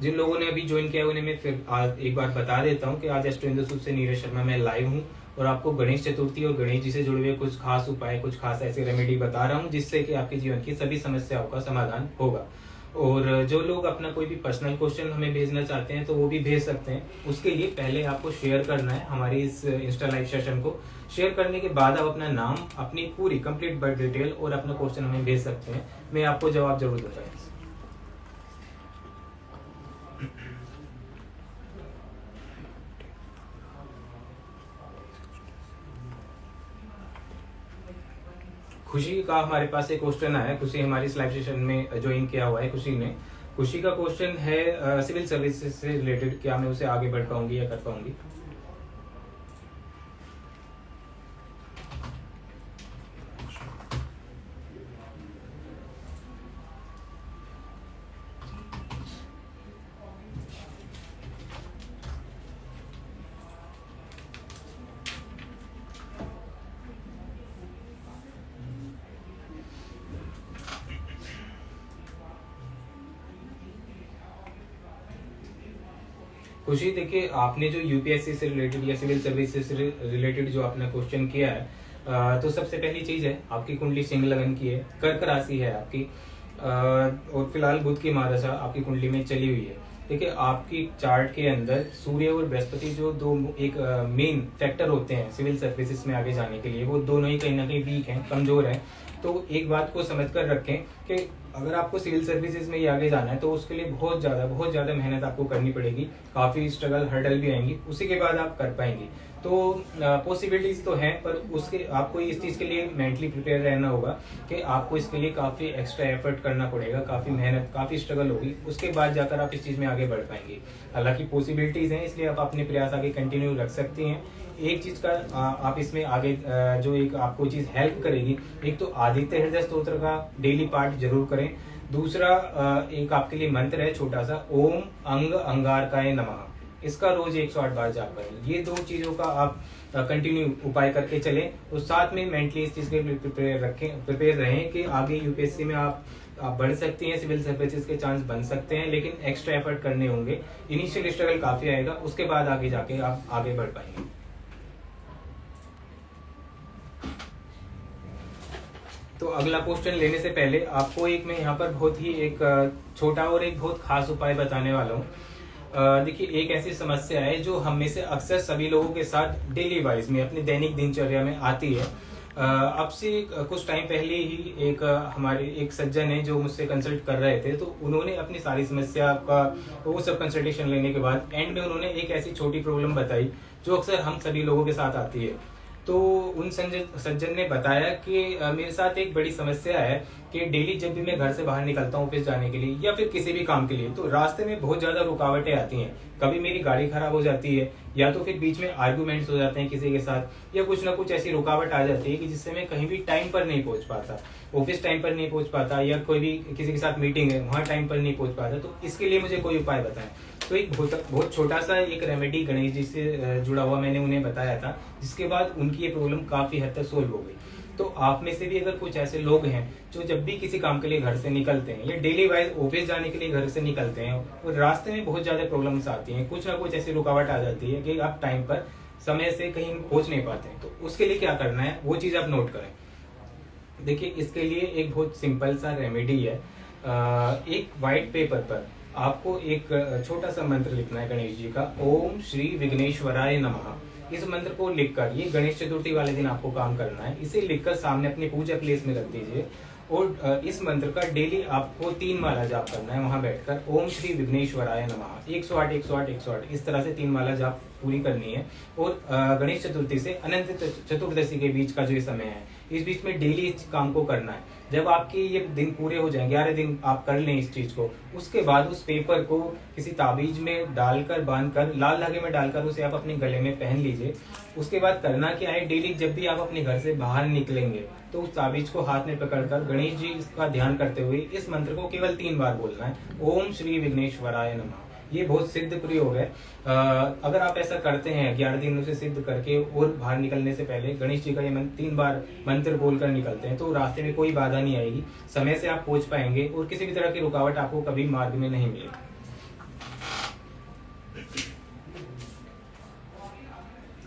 जिन लोगों ने अभी ज्वाइन किया उन्हें मैं फिर आज एक बार बता देता हूं कि आज एस्ट्रो सूद से नीरज शर्मा मैं लाइव हूं और आपको गणेश चतुर्थी और गणेश जी से जुड़े हुए कुछ खास उपाय, कुछ खास ऐसे रेमेडी बता रहा हूं जिससे कि आपके जीवन की सभी समस्याओं का समाधान होगा। और जो लोग अपना कोई भी पर्सनल क्वेश्चन हमें भेजना चाहते हैं तो वो भी भेज सकते हैं। उसके लिए पहले आपको शेयर करना है हमारी इस इंस्टा लाइव सेशन को। शेयर करने के बाद आप अपना नाम, अपनी पूरी कंप्लीट बर्थ डिटेल और अपना क्वेश्चन हमें भेज सकते हैं। मैं आपको जवाब जरूर दूंगा। खुशी का हमारे पास एक क्वेश्चन आया। खुशी हमारी इस लाइव सेशन में ज्वाइन किया हुआ है। खुशी का क्वेश्चन है सिविल सर्विसेज से रिलेटेड, क्या मैं उसे आगे बढ़ पाऊंगी या कर पाऊंगी। खुशी, देखिए आपने जो यूपीएससी से रिलेटेड या सिविल सर्विसेज से रिलेटेड जो आपने क्वेश्चन किया है, तो सबसे पहली चीज है आपकी कुंडली सिंह लगन की है, कर्क राशि है आपकी और फिलहाल बुध की महादशा आपकी कुंडली में चली हुई है। देखिए आपकी चार्ट के अंदर सूर्य और बृहस्पति जो दो एक मेन फैक्टर होते हैं सिविल सर्विसेज में आगे जाने के लिए, वो दोनों ही कहीं ना कहीं वीक हैं, कमजोर हैं। तो एक बात को समझ कर रखें कि अगर आपको सिविल सर्विसेज में ही आगे जाना है तो उसके लिए बहुत ज्यादा मेहनत आपको करनी पड़ेगी। काफी स्ट्रगल, हर्डल भी आएंगी, उसी के बाद आप कर पाएंगे। तो पॉसिबिलिटीज तो हैं, पर उसके आपको इस चीज़ के लिए मेंटली प्रिपेयर रहना होगा कि आपको इसके लिए काफ़ी एक्स्ट्रा एफर्ट करना पड़ेगा, काफ़ी मेहनत, काफ़ी स्ट्रगल होगी, उसके बाद जाकर आप इस चीज़ में आगे बढ़ पाएंगे। हालांकि पॉसिबिलिटीज़ हैं, इसलिए आप अपने प्रयास आगे कंटिन्यू रख सकती हैं। एक चीज़ का आप इसमें आगे जो एक आपको चीज़ हेल्प करेगी, एक तो आदित्य हृदय स्तोत्र का डेली पाठ जरूर करें। दूसरा एक आपके लिए मंत्र है छोटा सा, ओम अंग अंगारकाय नमः, इसका रोज 108 बार जाप करें। ये दो चीजों का आप कंटिन्यू उपाय करके चलें, और साथ में मेंटली इस चीज के लिए प्रिपेयर रहें कि आगे यूपीएससी में आप बढ़ सकती हैं, सिविल सर्विसेज के चांस बन सकते हैं, लेकिन एक्स्ट्रा एफर्ट करने होंगे। इनिशियल स्ट्रगल काफी आएगा, उसके बाद आगे जाके आप आगे बढ़ पाएंगे। तो अगला क्वेश्चन लेने से पहले आपको एक मैं यहाँ पर बहुत ही एक छोटा और एक बहुत खास उपाय बताने वाला हूँ। देखिए, एक ऐसी समस्या है जो हम में से अक्सर सभी लोगों के साथ डेली वाइज में अपनी दैनिक दिनचर्या में आती है। अब से कुछ टाइम पहले ही एक हमारे एक सज्जन है जो मुझसे कंसल्ट कर रहे थे, तो उन्होंने अपनी सारी समस्या का वो सब कंसल्टेशन लेने के बाद एंड में उन्होंने एक ऐसी छोटी प्रॉब्लम बताई जो अक्सर हम सभी लोगों के साथ आती है। तो उन सज्जन ने बताया कि मेरे साथ एक बड़ी समस्या है कि डेली जब भी मैं घर से बाहर निकलता हूँ ऑफिस जाने के लिए या फिर किसी भी काम के लिए, तो रास्ते में बहुत ज्यादा रुकावटें आती हैं। कभी मेरी गाड़ी खराब हो जाती है, या तो फिर बीच में आर्गुमेंट्स हो जाते हैं किसी के साथ, या कुछ ना कुछ ऐसी रुकावट आ जाती है कि जिससे मैं कहीं भी टाइम पर नहीं पहुंच पाता, ऑफिस टाइम पर नहीं पहुंच पाता, या कोई भी किसी के साथ मीटिंग है वहां टाइम पर नहीं पहुंच पाता। तो इसके लिए मुझे कोई उपाय बताएं। तो एक बहुत छोटा सा एक रेमेडी गणेश जी से जुड़ा हुआ मैंने उन्हें बताया था, जिसके बाद उनकी ये प्रॉब्लम काफी हद तक सोल्व हो गई। तो आप में से भी अगर कुछ ऐसे लोग हैं जो जब भी किसी काम के लिए घर से निकलते हैं या डेली वाइज ऑफिस जाने के लिए घर से निकलते हैं और रास्ते में बहुत ज्यादा प्रॉब्लम्स आती हैं, कुछ ना कुछ ऐसी रुकावट आ जाती है कि आप टाइम पर समय से कहीं पहुंच नहीं पाते हैं, तो उसके लिए क्या करना है वो चीज आप नोट करें। देखिए, इसके लिए एक बहुत सिंपल सा रेमेडी है। एक व्हाइट पेपर पर आपको एक छोटा सा मंत्र लिखना है गणेश जी का, ओम श्री विघ्नेश्वराय नमः। इस मंत्र को लिखकर, ये गणेश चतुर्थी वाले दिन आपको काम करना है, इसे लिखकर सामने अपनी पूजा प्लेस में रख दीजिए, और इस मंत्र का डेली आपको 3 माला जाप करना है वहां बैठकर, ओम श्री विघ्नेश्वराय नमः 108 108 108, इस तरह से 3 माला जाप पूरी करनी है। और गणेश चतुर्थी से अनंत चतुर्दशी के बीच का जो ये समय है, इस बीच में डेली इस काम को करना है। जब आपके ये दिन पूरे हो जाएंगे, 11 दिन आप कर लें इस चीज को, उसके बाद उस पेपर को किसी ताबीज में डालकर, बांधकर, लाल धागे में डालकर उसे आप अपने गले में पहन लीजिए। उसके बाद करना क्या है, डेली जब भी आप अपने घर से बाहर निकलेंगे तो उस ताबीज को हाथ में पकड़कर गणेश जी का ध्यान करते हुए इस मंत्र को केवल 3 बार बोलना है, ओम श्री विघ्नेश्वराय नमः। ये बहुत सिद्ध प्रयोग है। अगर आप ऐसा करते हैं 11 दिनों से सिद्ध करके, और बाहर निकलने से पहले गणेश जी का ये 3 बार मंत्र बोलकर निकलते हैं, तो रास्ते में कोई बाधा नहीं आएगी, समय से आप पहुंच पाएंगे और किसी भी तरह की रुकावट आपको कभी मार्ग में नहीं मिलेगी।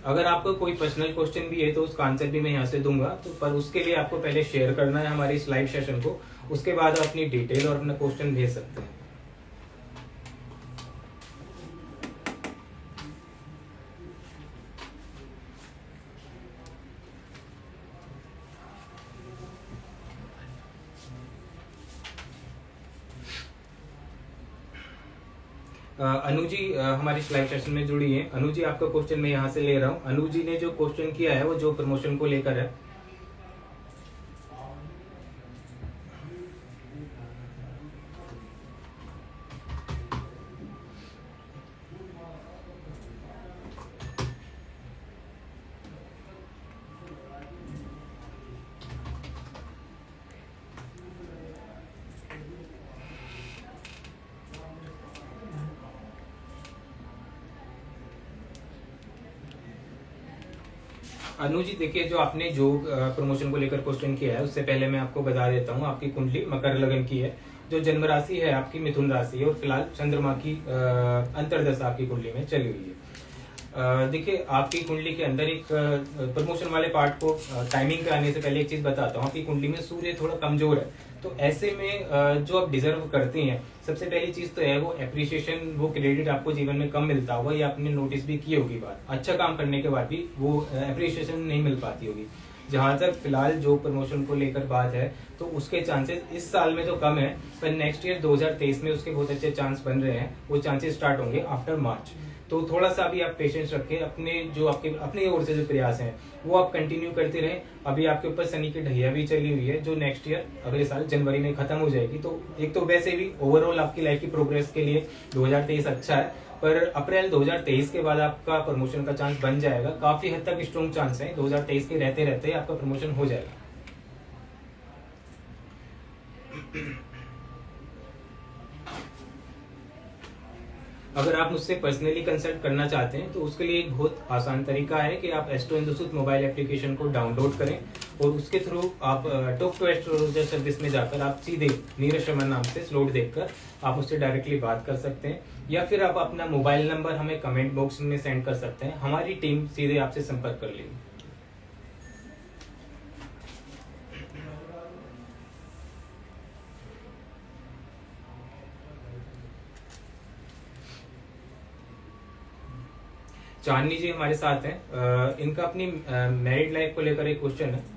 अगर आपको कोई पर्सनल क्वेश्चन भी है तो उसका आंसर भी मैं यहाँ से दूंगा, तो पर उसके लिए आपको पहले शेयर करना है हमारे इस लाइव सेशन को, उसके बाद आप अपनी डिटेल और अपना क्वेश्चन भेज सकते हैं। अनु जी हमारे लाइव सेशन में जुड़ी है। अनु जी, आपका क्वेश्चन मैं यहाँ से ले रहा हूँ। अनु जी ने जो क्वेश्चन किया है वो जो प्रमोशन को लेकर है। अनु जी, देखिए, जो आपने जो प्रमोशन को लेकर क्वेश्चन किया है, उससे पहले मैं आपको बता देता हूँ, आपकी कुंडली मकर लगन की है, जो जन्म राशि है आपकी मिथुन राशि है, और फिलहाल चंद्रमा की अंतर्दशा आपकी कुंडली में चली हुई है। देखिए, आपकी कुंडली के अंदर एक प्रमोशन वाले पार्ट को टाइमिंग पे आने से पहले एक चीज बताता हूँ। आपकी कुंडली में सूर्य थोड़ा कमजोर है, तो ऐसे में जो आप डिजर्व करती हैं, सबसे पहली चीज तो है वो एप्रिसिएशन, वो क्रेडिट आपको जीवन में कम मिलता होगा, या आपने नोटिस भी की होगी बात, अच्छा काम करने के बाद भी वो एप्रिसिएशन नहीं मिल पाती होगी। जहां तक फिलहाल जो प्रमोशन को लेकर बात है, तो उसके चांसेस इस साल में तो कम है, पर नेक्स्ट ईयर 2023 में उसके बहुत अच्छे चांस बन रहे हैं। वो चांसेस स्टार्ट होंगे आफ्टर मार्च। तो थोड़ा सा अभी आप पेशेंस रखें, अपने जो आपके अपने ओर से जो प्रयास हैं वो आप कंटिन्यू करते रहें। अभी आपके ऊपर शनि की ढैया भी चली हुई है जो नेक्स्ट ईयर अगले साल जनवरी में खत्म हो जाएगी। तो एक तो वैसे भी ओवरऑल आपकी लाइफ की प्रोग्रेस के लिए 2023 अच्छा है, पर अप्रैल 2023 के बाद आपका प्रमोशन का चांस बन जाएगा, काफी हद तक स्ट्रॉन्ग चांस है, 2023 के रहते रहते आपका प्रमोशन हो जाएगा। अगर आप मुझसे पर्सनली कंसल्ट करना चाहते हैं तो उसके लिए एक बहुत आसान तरीका है कि आप एस्ट्रो हिंदुसुद मोबाइल एप्लीकेशन को डाउनलोड करें और उसके थ्रू आप टॉक टू एस्ट्रोलॉजर सर्विस में जाकर आप सीधे नीरज शर्मा नाम से स्लॉट देखकर आप उससे डायरेक्टली बात कर सकते हैं, या फिर आप अपना मोबाइल नंबर हमें कमेंट बॉक्स में सेंड कर सकते हैं, हमारी टीम सीधे आपसे संपर्क कर लेगी। चांदनी जी हमारे साथ हैं, इनका अपनी मैरिड लाइफ को लेकर एक क्वेश्चन है।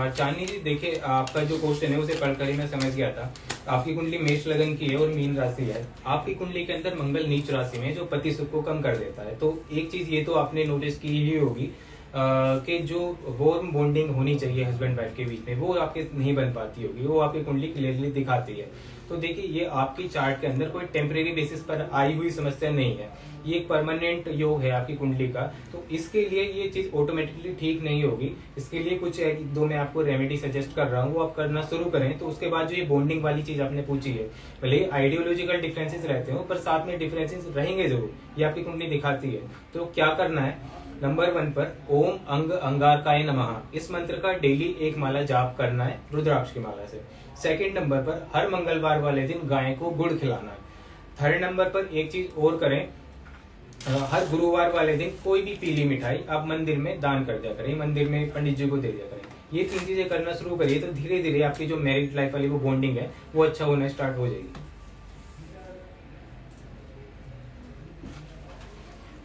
चांदनी जी देखिए, आपका जो क्वेश्चन है उसे पढ़कर ही मैं समझ गया था। आपकी कुंडली मेष लगन की है और मीन राशि है। आपकी कुंडली के अंदर मंगल नीच राशि में जो पति सुख को कम कर देता है। तो एक चीज ये तो आपने नोटिस की ही होगी कि जो वार्म बॉन्डिंग होनी चाहिए हस्बैंड वाइफ के बीच में वो आपके नहीं बन पाती होगी, वो आपकी कुंडली क्लियरली दिखाती है। तो देखिए, ये आपकी चार्ट के अंदर कोई टेम्परेरी बेसिस पर आई हुई समस्या नहीं है, ये एक परमानेंट योग है आपकी कुंडली का। तो इसके लिए ये चीज ऑटोमेटिकली ठीक नहीं होगी। इसके लिए कुछ एक दो मैं आपको रेमेडी सजेस्ट कर रहा हूँ, वो आप करना शुरू करें। तो उसके बाद जो ये बॉन्डिंग वाली चीज आपने पूछी है, भले आइडियोलॉजिकल डिफरेंसेस रहते हो पर साथ में डिफरेंसेस रहेंगे जरूर, ये आपकी कुंडली दिखाती है। तो क्या करना है, नंबर 1 पर ओम अंग अंगारकाय नमः इस मंत्र का डेली एक माला जाप करना है रुद्राक्ष की माला से। सेकंड नंबर पर हर मंगलवार वाले दिन गाय को गुड़ खिलाना है। थर्ड नंबर पर एक चीज और करें, हर गुरुवार वाले दिन कोई भी पीली मिठाई आप मंदिर में दान कर दिया करें, मंदिर में पंडित जी को दे दिया करें। ये 3 चीजें करना शुरू करिए तो धीरे धीरे आपकी जो मैरिड लाइफ वाली वो बॉन्डिंग है वो अच्छा होना स्टार्ट हो जाएगी।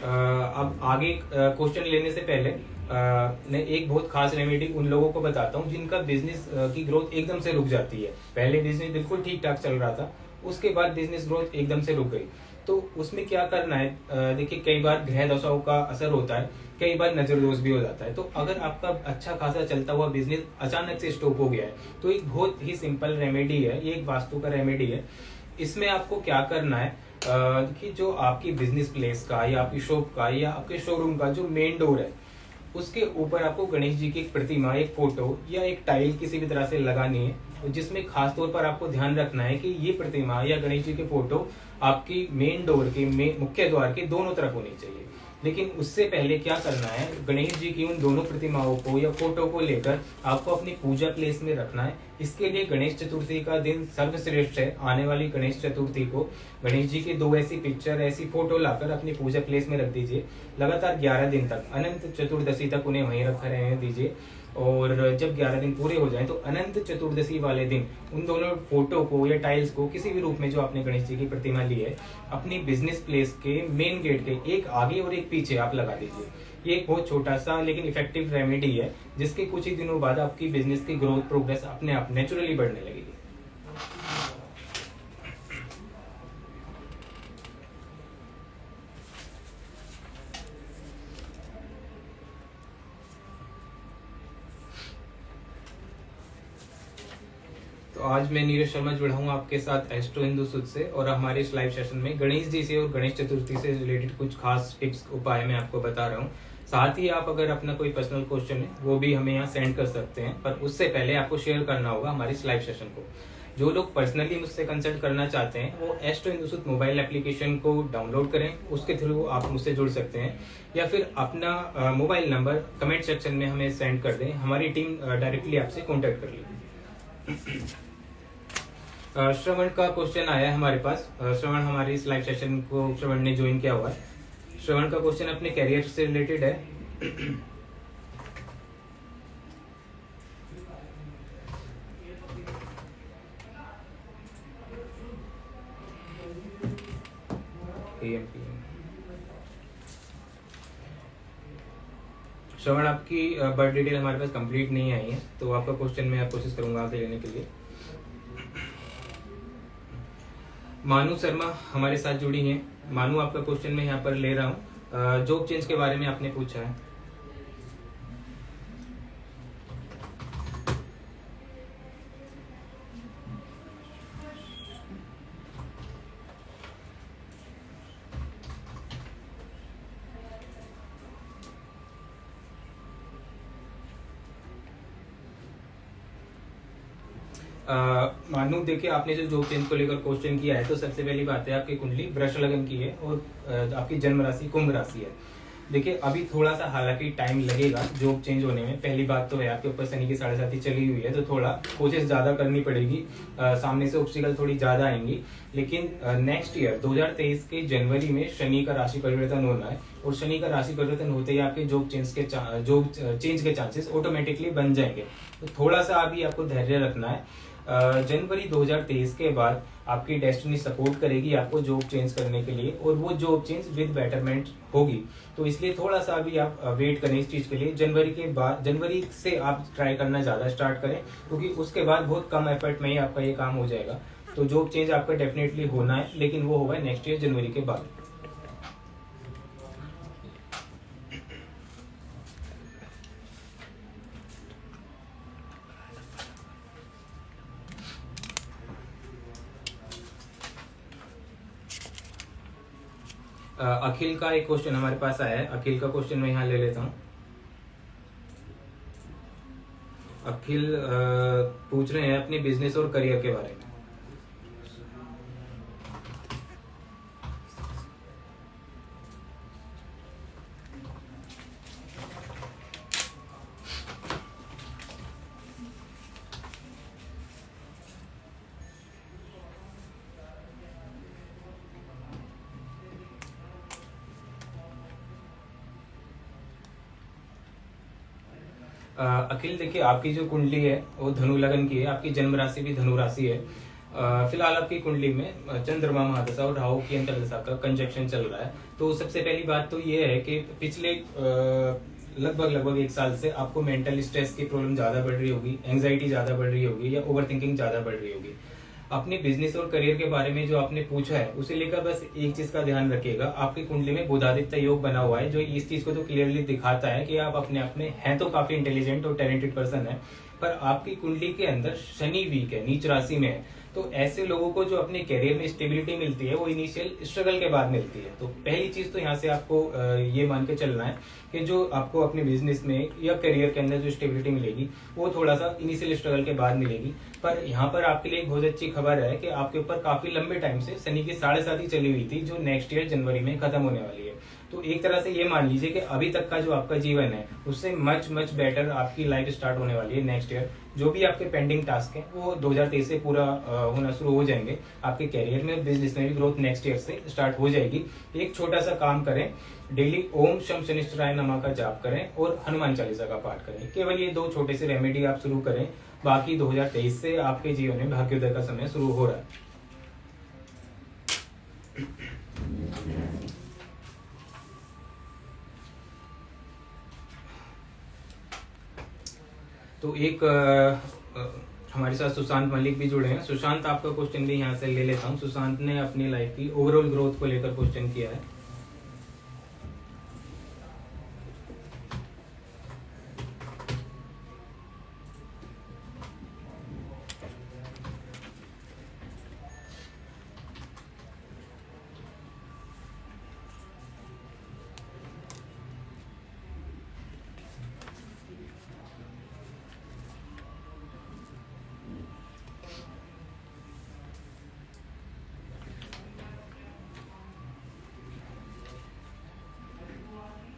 अब आगे क्वेश्चन लेने से पहले मैं एक बहुत खास रेमेडी उन लोगों को बताता हूँ जिनका बिजनेस की ग्रोथ एकदम से रुक जाती है। पहले बिजनेस बिल्कुल ठीक ठाक चल रहा था, उसके बाद बिजनेस ग्रोथ एकदम से रुक गई। तो उसमें क्या करना है, देखिए कई बार ग्रह दशाओं का असर होता है, कई बार नजर दोष भी हो जाता है। तो अगर आपका अच्छा खासा चलता हुआ बिजनेस अचानक से स्टॉप हो गया है तो एक बहुत ही सिंपल रेमेडी है, ये एक वास्तु का रेमेडी है। इसमें आपको क्या करना है कि जो आपकी बिजनेस प्लेस का या आपकी शॉप का या आपके शोरूम का जो मेन डोर है उसके ऊपर आपको गणेश जी की एक प्रतिमा, एक फोटो या एक टाइल किसी भी तरह से लगानी है, जिसमें खास तौर पर आपको ध्यान रखना है कि ये प्रतिमा या गणेश जी की फोटो आपकी मेन डोर के मुख्य द्वार के दोनों तरफ होनी चाहिए। लेकिन उससे पहले क्या करना है, गणेश जी की उन दोनों प्रतिमाओं को या फोटो को लेकर आपको अपनी पूजा प्लेस में रखना है। इसके लिए गणेश चतुर्थी का दिन सर्वश्रेष्ठ है। आने वाली गणेश चतुर्थी को गणेश जी की 2 ऐसी पिक्चर, ऐसी फोटो लाकर अपनी पूजा प्लेस में रख दीजिए। लगातार 11 दिन तक, अनंत चतुर्दशी तक उन्हें वहीं रखा रहने दीजिए। और जब 11 दिन पूरे हो जाएं तो अनंत चतुर्दशी वाले दिन उन दोनों फोटो को या टाइल्स को किसी भी रूप में जो आपने गणेश जी की प्रतिमा ली है अपनी बिजनेस प्लेस के मेन गेट के एक आगे और एक पीछे आप लगा दीजिए। ये एक बहुत छोटा सा लेकिन इफेक्टिव रेमेडी है, जिसके कुछ ही दिनों बाद आपकी बिजनेस की ग्रोथ प्रोग्रेस अपने आप नेचुरली बढ़ने लगेगी। तो आज मैं नीरज शर्मा जुड़ा हूँ आपके साथ एस्ट्रो हिंदुसुद से, और हमारे इस लाइव सेशन में गणेश जी से और गणेश चतुर्थी से रिलेटेड कुछ खास टिप्स उपाय मैं आपको बता रहा हूँ। साथ ही आप अगर अपना कोई पर्सनल क्वेश्चन है वो भी हमें यहाँ सेंड कर सकते हैं, पर उससे पहले आपको शेयर करना होगा हमारे इस लाइव सेशन को। जो लोग पर्सनली मुझसे कंसल्ट करना चाहते हैं वो एस्ट्रो हिंदुसुद मोबाइल एप्लीकेशन को डाउनलोड करें, उसके थ्रू आप मुझसे जुड़ सकते हैं, या फिर अपना मोबाइल नंबर कमेंट सेक्शन में हमें सेंड कर दें, हमारी टीम डायरेक्टली आपसे कॉन्टेक्ट कर लेगी। श्रवण का क्वेश्चन आया है हमारे पास। श्रवण हमारे इस लाइव सेशन को श्रवण ने ज्वाइन किया हुआ है। श्रवण का क्वेश्चन अपने कैरियर से रिलेटेड है। श्रवण, आपकी बर्थ डिटेल हमारे पास कंप्लीट नहीं आई है, तो आपका क्वेश्चन मैं कोशिश करूंगा आगे लेने के लिए। मानू शर्मा हमारे साथ जुड़ी हैं। मानू, आपका क्वेश्चन मैं यहाँ पर ले रहा हूँ। जॉब चेंज के बारे में आपने पूछा है। मानू, देखिए, आपने जो जॉब चेंज को लेकर क्वेश्चन किया है, तो सबसे पहली बात है आपकी कुंडली वृष लगन की है और आपकी जन्म राशि कुंभ राशि है। देखिए, अभी थोड़ा सा हालांकि टाइम लगेगा जॉब चेंज होने में। पहली बात तो है आपके ऊपर शनि की 7.5 चली हुई है, तो थोड़ा कोशिश ज्यादा करनी पड़ेगी। सामने से ऑब्स्टिकल थोड़ी ज्यादा आएंगी, लेकिन नेक्स्ट ईयर 2023 के जनवरी में शनि का राशि परिवर्तन होना है, और शनि का राशि परिवर्तन होते ही आपके जॉब चेंज के चांसेस ऑटोमेटिकली बन जाएंगे। तो थोड़ा सा अभी आपको धैर्य रखना है। जनवरी 2023 के बाद आपकी डेस्टिनी सपोर्ट करेगी आपको जॉब चेंज करने के लिए, और वो जॉब चेंज विद बेटरमेंट होगी। तो इसलिए थोड़ा सा अभी आप वेट करें इस चीज के लिए। जनवरी से आप ट्राई करना ज्यादा स्टार्ट करें, क्योंकि उसके बाद बहुत कम एफर्ट में ही आपका ये काम हो जाएगा। तो जॉब चेंज आपका डेफिनेटली होना है, लेकिन वो होगा नेक्स्ट ईयर जनवरी के बाद। अखिल का एक क्वेश्चन हमारे पास आया है। अखिल का क्वेश्चन मैं यहाँ ले लेता हूँ। अखिल पूछ रहे हैं अपने बिजनेस और करियर के बारे में। अखिल, देखिए, आपकी जो कुंडली है वो धनु लगन की है, आपकी जन्म राशि भी धनु राशि है। फिलहाल आपकी कुंडली में चंद्रमा महादशा और राहु की अंतर्दशा का कंजक्शन चल रहा है। तो सबसे पहली बात तो ये है कि पिछले लगभग 1 साल से आपको मेंटल स्ट्रेस की प्रॉब्लम ज्यादा बढ़ रही होगी, एंग्जाइटी ज्यादा बढ़ रही होगी, या ओवर थिंकिंग ज्यादा बढ़ रही होगी। अपने बिजनेस और करियर के बारे में जो आपने पूछा है, उसे लेकर बस एक चीज का ध्यान रखिएगा। आपकी कुंडली में बुधादित्य योग बना हुआ है, जो इस चीज को तो क्लियरली दिखाता है कि आप अपने आप में हैं तो काफी इंटेलिजेंट और टैलेंटेड पर्सन है, पर आपकी कुंडली के अंदर शनि वीक है, नीच राशि में है। तो ऐसे लोगों को जो अपने करियर में स्टेबिलिटी मिलती है वो इनिशियल स्ट्रगल के बाद मिलती है। तो पहली चीज तो यहाँ से आपको ये मान के चलना है कि जो आपको अपने बिजनेस में या करियर के अंदर जो स्टेबिलिटी मिलेगी वो थोड़ा सा इनिशियल स्ट्रगल के बाद मिलेगी। पर यहाँ पर आपके लिए एक बहुत अच्छी खबर है कि आपके ऊपर काफी लंबे टाइम से शनि की 7.5 चली हुई थी, जो नेक्स्ट ईयर जनवरी में खत्म होने वाली है। तो एक तरह से ये मान लीजिए कि अभी तक का जो आपका जीवन है उससे मच बेटर आपकी लाइफ स्टार्ट होने वाली है नेक्स्ट ईयर। जो भी आपके पेंडिंग टास्क हैं वो 2023 से पूरा होना शुरू हो जाएंगे। आपके कैरियर में, बिजनेस में भी ग्रोथ नेक्स्ट ईयर से स्टार्ट हो जाएगी। एक छोटा सा काम करें, डेली ओम शम शनिश्चराय नमः का जाप करें और हनुमान चालीसा का पाठ करें। केवल ये 2 छोटे से रेमेडी आप शुरू करें, बाकी 2023 से आपके जीवन में भाग्योदय का समय शुरू हो रहा है। तो एक हमारे साथ सुशांत मलिक भी जुड़े हैं। सुशांत, आपका क्वेश्चन भी यहाँ से ले लेता हूँ। सुशांत ने अपनी लाइफ की ओवरऑल ग्रोथ को लेकर क्वेश्चन किया है।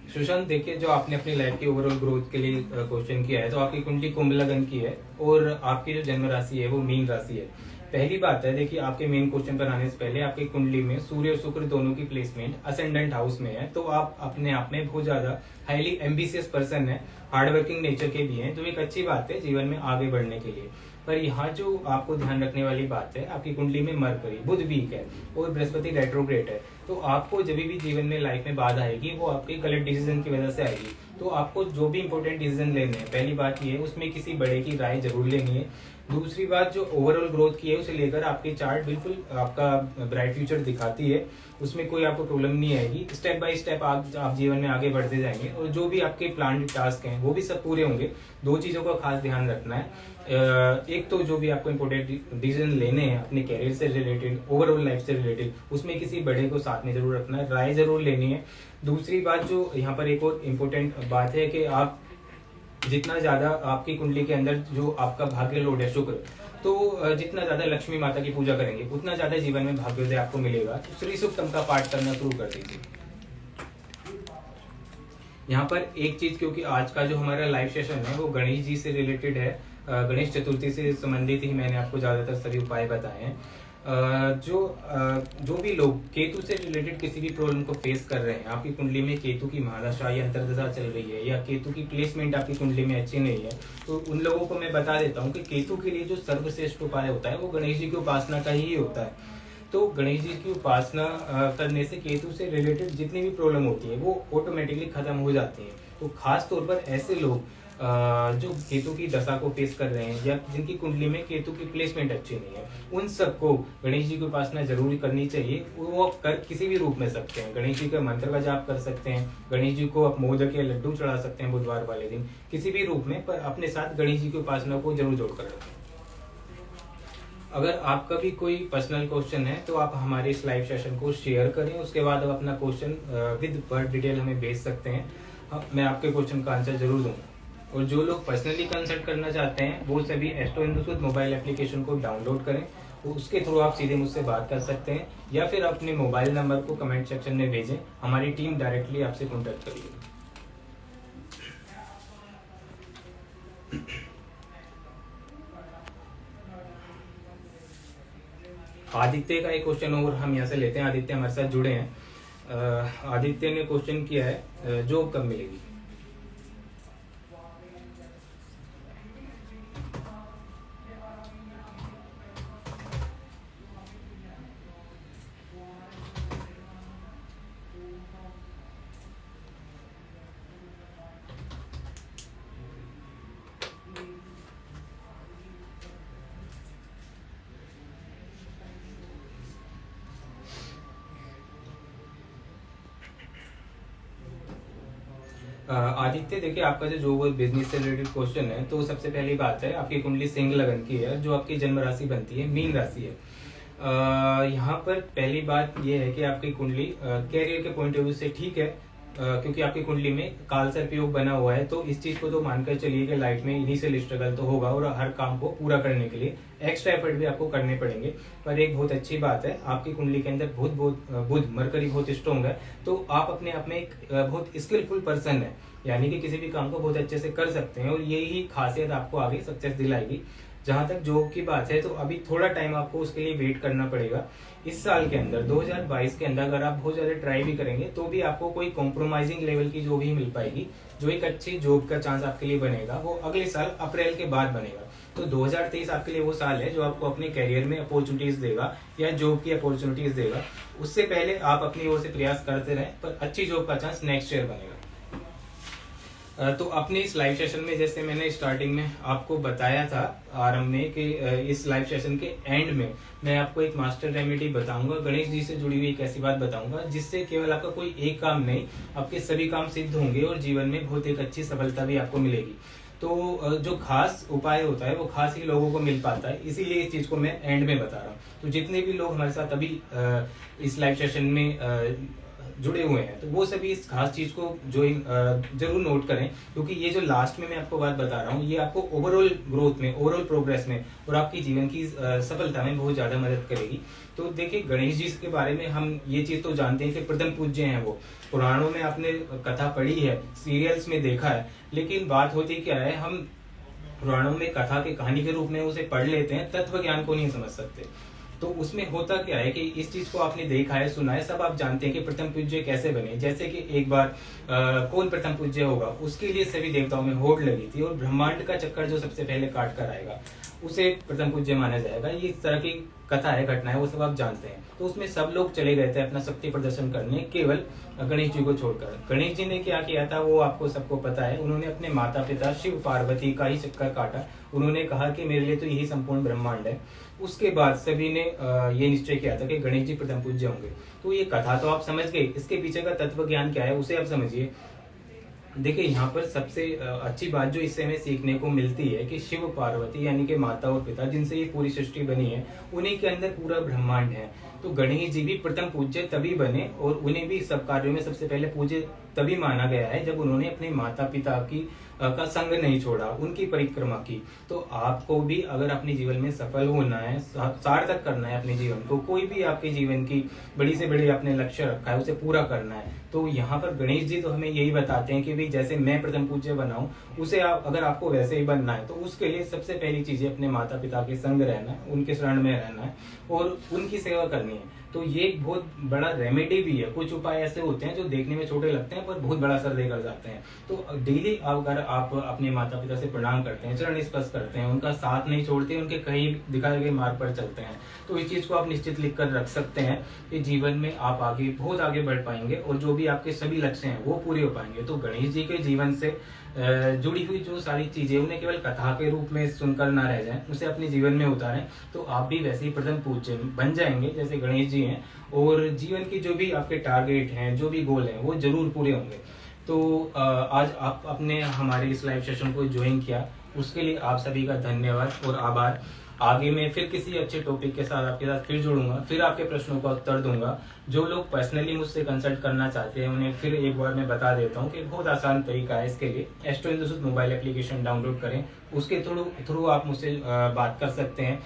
सुशांत, देखिए, जो आपने अपनी लाइफ की ओवरऑल ग्रोथ के लिए क्वेश्चन किया है, तो आपकी कुंडली कुंभ लगन की है और आपकी जो जन्म राशि है वो मीन राशि है। पहली बात है, देखिए आपके मेन क्वेश्चन पर आने से पहले आपकी कुंडली में सूर्य और शुक्र दोनों की प्लेसमेंट असेंडेंट हाउस में है, तो आप अपने आप में बहुत ज्यादा हाईली एम्बिशियस पर्सन है, हार्डवर्किंग नेचर के भी हैं, जो एक अच्छी बात है जीवन में आगे बढ़ने के लिए। पर यहाँ जो आपको ध्यान रखने वाली बात है, आपकी कुंडली में मरकरी बुध वीक है और बृहस्पति रेट्रोग्रेड है, तो आपको जब भी जीवन में लाइफ में बाधा आएगी वो आपके गलत डिसीजन की वजह से आएगी। तो आपको जो भी इंपॉर्टेंट डिसीजन लेने हैं, पहली बात ये है उसमें किसी बड़े की राय जरूर लेनी है। दूसरी बात, जो ओवरऑल ग्रोथ की है उसे लेकर आपकी चार्ट बिल्कुल आपका ब्राइट फ्यूचर दिखाती है, उसमें कोई आपको प्रॉब्लम नहीं आएगी। स्टेप बाय स्टेप आप जीवन में आगे बढ़ते जाएंगे और जो भी आपके प्लान टास्क हैं वो भी सब पूरे होंगे। दो चीजों का खास ध्यान रखना है, एक तो जो भी आपको इम्पोर्टेंट डिसीजन लेने हैं अपने कैरियर से रिलेटेड, ओवरऑल लाइफ से रिलेटेड, उसमें किसी बड़े को साथ में जरूर रखना है, राय जरूर लेनी है। दूसरी बात जो यहाँ पर एक और इम्पोर्टेंट बात है कि आप जितना ज्यादा आपकी कुंडली के अंदर जो आपका भाग्य लोड है शुक्र, तो जितना ज्यादा लक्ष्मी माता की पूजा करेंगे उतना ज्यादा जीवन में भाग्योदय आपको मिलेगा। श्री सूक्तम का पाठ करना शुरू कर दीजिए। यहाँ पर एक चीज, क्योंकि आज का जो हमारा लाइव सेशन है वो गणेश जी से रिलेटेड है, गणेश चतुर्थी से संबंधित ही मैंने आपको ज्यादातर सभी उपाय बताए हैं। जो भी लोग केतु से रिलेटेड किसी भी प्रॉब्लम को फेस कर रहे हैं, आपकी कुंडली में केतु की महादशा या अंतर्दशा चल रही है या केतु की प्लेसमेंट आपकी कुंडली में अच्छी नहीं है, तो उन लोगों को मैं बता देता हूँ कि केतु के लिए जो सर्वश्रेष्ठ उपाय होता है वो गणेश जी की उपासना का ही होता है। तो गणेश जी की उपासना करने से केतु से रिलेटेड जितनी भी प्रॉब्लम होती है वो ऑटोमेटिकली खत्म हो जाती है। तो खास तौर पर ऐसे लोग जो केतु की दशा को फेस कर रहे हैं या जिनकी कुंडली में केतु की प्लेसमेंट अच्छी नहीं है, उन सबको गणेश जी की उपासना जरूर करनी चाहिए। वो कर किसी भी रूप में सकते हैं, गणेश जी के मंत्र का जाप कर सकते हैं, गणेश जी को आप मोदक या लड्डू चढ़ा सकते हैं बुधवार वाले दिन, किसी भी रूप में, पर अपने साथ गणेश जी की उपासना को जरूर जोड़कर रखें। अगर आपका भी कोई पर्सनल क्वेश्चन है तो आप हमारे इस लाइव सेशन को शेयर करें, उसके बाद आप अपना क्वेश्चन विद बर्थ डिटेल हमें भेज सकते हैं, मैं आपके क्वेश्चन का आंसर जरूर दूंगा। और जो लोग पर्सनली कंसल्ट करना चाहते हैं वो सभी एस्ट्रो हिंदू सूद मोबाइल एप्लीकेशन को डाउनलोड करें, तो उसके थ्रू आप सीधे मुझसे बात कर सकते हैं या फिर अपने मोबाइल नंबर को कमेंट सेक्शन में भेजें, हमारी टीम डायरेक्टली आपसे कॉन्टेक्ट करेगी। आदित्य का एक क्वेश्चन और हम यहाँ से लेते हैं, आदित्य हमारे साथ जुड़े हैं। आदित्य ने क्वेश्चन किया है जॉब कब मिलेगी। आदित्य, देखिए आपका जो वो बिजनेस से रिलेटेड क्वेश्चन है, तो सबसे पहली बात है आपकी कुंडली सिंह लगन की है, जो आपकी जन्म राशि बनती है मीन राशि है। यहाँ पर पहली बात ये है कि आपकी कुंडली कैरियर के पॉइंट ऑफ व्यू से ठीक है, क्योंकि आपकी कुंडली में काल सर्प योग बना हुआ है, तो इस चीज को तो मानकर चलिए कि लाइफ में इनिशियल स्ट्रगल तो होगा और हर काम को पूरा करने के लिए एक्स्ट्रा एफर्ट भी आपको करने पड़ेंगे। पर एक बहुत अच्छी बात है, आपकी कुंडली के अंदर बुध मरकरी बहुत स्ट्रॉन्ग है, तो आप अपने आप में एक बहुत स्किलफुल पर्सन है, यानी कि किसी भी काम को बहुत अच्छे से कर सकते हैं और यही खासियत आपको आगे सक्सेस दिलाएगी। जहां तक जॉब की बात है तो अभी थोड़ा टाइम आपको उसके लिए वेट करना पड़ेगा। इस साल के अंदर 2022 के अंदर अगर आप बहुत ज्यादा ट्राई भी करेंगे तो भी आपको कोई कॉम्प्रोमाइजिंग लेवल की जॉब ही मिल पाएगी। जो एक अच्छी जॉब का चांस आपके लिए बनेगा वो अगले साल अप्रैल के बाद बनेगा। तो 2023 आपके लिए वो साल है जो आपको अपने करियर में अपॉर्चुनिटीज देगा या जॉब की अपॉर्चुनिटीज देगा। उससे पहले आप अपनी ओर से प्रयास करते रहें, पर अच्छी जॉब का चांस नेक्स्ट ईयर बनेगा। तो अपने इस लाइव सेशन में, जैसे मैंने स्टार्टिंग में आपको बताया था आरंभ में, कि इस लाइव सेशन के एंड में मैं आपको एक मास्टर रेमेडी बताऊंगा, गणेश जी से जुड़ी हुई एक ऐसी बात बताऊंगा जिससे केवल आपका कोई एक काम नहीं, आपके सभी काम सिद्ध होंगे और जीवन में बहुत एक अच्छी सफलता भी आपको मिलेगी। तो जो खास उपाय होता है वो खास ही लोगों को मिल पाता है, इसीलिए इस चीज को मैं एंड में बता रहा हूँ। तो जितने भी लोग हमारे साथ अभी इस लाइव सेशन में जुड़े हुए हैं तो वो सभी इस खास चीज को जो जरूर नोट करें, क्योंकि ये जो लास्ट में मैं आपको बात बता रहा हूँ ये आपको ओवरऑल ग्रोथ में, ओवरऑल प्रोग्रेस में और आपकी जीवन की सफलता में बहुत ज्यादा मदद करेगी। तो देखिए, गणेश जी के बारे में हम ये चीज तो जानते हैं कि प्रथम पूज्य हैं वो, पुराणों में आपने कथा पढ़ी है, सीरियल्स में देखा है, लेकिन बात होती क्या है, हम पुराणों में कथा के कहानी के रूप में उसे पढ़ लेते हैं, तत्व ज्ञान को नहीं समझ सकते। तो उसमें होता क्या है कि इस चीज को आपने देखा है, सुना है, सब आप जानते हैं कि प्रथम पूज्य कैसे बने। जैसे कि एक बार कौन प्रथम पूज्य होगा, उसके लिए सभी देवताओं में होड़ लगी थी, और ब्रह्मांड का चक्कर जो सबसे पहले काट कर आएगा उसे प्रथम पूज्य माना जाएगा। ये इस तरह की कथा है, घटना है, वो सब आप जानते हैं। तो उसमें सब लोग चले गए थे अपना शक्ति प्रदर्शन करने, केवल गणेश जी को छोड़कर। गणेश जी ने क्या किया था वो आपको सबको पता है। उन्होंने अपने माता पिता शिव पार्वती का ही चक्कर काटा। उन्होंने कहा कि मेरे लिए तो यही संपूर्ण ब्रह्मांड है। उसके बाद सभी ने ये निश्चय किया था कि गणेश जी प्रथम पूज्य होंगे। तो ये कथा तो आप समझ गए, इसके पीछे का तत्व ज्ञान क्या है उसे आप समझिए। देखिए, यहाँ पर सबसे अच्छी बात जो इससे हमें सीखने को मिलती है कि शिव पार्वती यानी कि माता और पिता जिनसे ये पूरी सृष्टि बनी है, उन्हीं के अंदर पूरा ब्रह्मांड है। तो गणेश जी भी प्रथम पूज्य तभी बने, और उन्हें भी सब कार्यों में सबसे पहले पूज्य तभी माना गया है जब उन्होंने अपने माता पिता की का संग नहीं छोड़ा, उनकी परिक्रमा की। तो आपको भी अगर अपने जीवन में सफल होना है, सार्थक करना है अपने जीवन को, कोई भी आपके जीवन की बड़ी से बड़ी आपने लक्ष्य रखा है उसे पूरा करना है, तो यहाँ पर गणेश जी तो हमें यही बताते हैं कि भाई जैसे मैं प्रथम पूज्य बनाऊं, उसे आप अगर आपको वैसे ही बनना है तो उसके लिए सबसे पहली चीज है अपने माता पिता के संग रहना है, उनके शरण में रहना है और उनकी सेवा करनी है। तो ये एक बहुत बड़ा रेमेडी भी है। कुछ उपाय ऐसे होते हैं जो देखने में छोटे लगते हैं पर बहुत बड़ा असर देकर जाते हैं। तो डेली अगर आप अपने माता पिता से प्रणाम करते हैं, चरण स्पर्श करते हैं, उनका साथ नहीं छोड़ते, उनके कहीं दिखाए गए मार्ग पर चलते हैं, तो इस चीज को आप निश्चित लिख कर रख सकते हैं कि जीवन में आप आगे बहुत आगे बढ़ पाएंगे और जो भी आपके सभी लक्ष्य हैं वो पूरे हो पाएंगे। तो गणेश जी के जीवन से जुड़ी हुई जो सारी चीजें उन्हें केवल कथा के रूप में सुनकर ना रह जाएं, उसे अपने जीवन में उतारें, तो आप भी वैसे ही प्रथम पूज्य बन जाएंगे जैसे गणेश जी हैं, और जीवन की जो भी आपके टारगेट हैं, जो भी गोल हैं, वो जरूर पूरे होंगे। तो आज आप अपने हमारे इस लाइव सेशन को ज्वाइन किया, उसके लिए आप सभी का धन्यवाद और आभार। आगे मैं फिर किसी अच्छे टॉपिक के साथ आपके साथ फिर जुड़ूंगा, फिर आपके प्रश्नों का उत्तर दूंगा। जो लोग पर्सनली मुझसे कंसल्ट करना चाहते हैं उन्हें फिर एक बार मैं बता देता हूं कि बहुत आसान तरीका है इसके लिए। एस्ट्रो हिंदू सूत्र मोबाइल एप्लीकेशन डाउनलोड करें, उसके थ्रू आप मुझसे बात कर सकते हैं।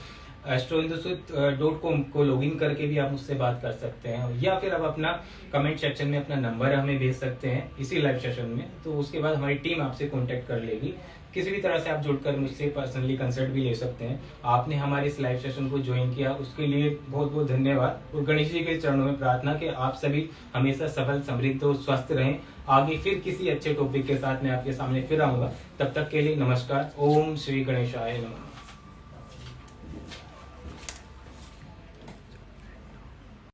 astrohindusit.com को लॉगिन करके भी आप मुझसे बात कर सकते हैं, या फिर आप अपना कमेंट सेक्शन में अपना नंबर हमें भेज सकते हैं इसी लाइव सेशन में, तो उसके बाद हमारी टीम आपसे कांटेक्ट कर लेगी। किसी भी तरह से आप जुड़कर मुझसे पर्सनली कंसल्ट भी ले सकते हैं। आपने हमारे इस लाइव सेशन को ज्वाइन किया उसके लिए बहुत बहुत धन्यवाद, और गणेश जी के चरणों में प्रार्थना कि आप सभी हमेशा सफल, समृद्ध और स्वस्थ रहें। आगे फिर किसी अच्छे टॉपिक के साथ मैं आपके सामने फिर आऊंगा, तब तक के लिए नमस्कार। ओम श्री गणेशाय नमः।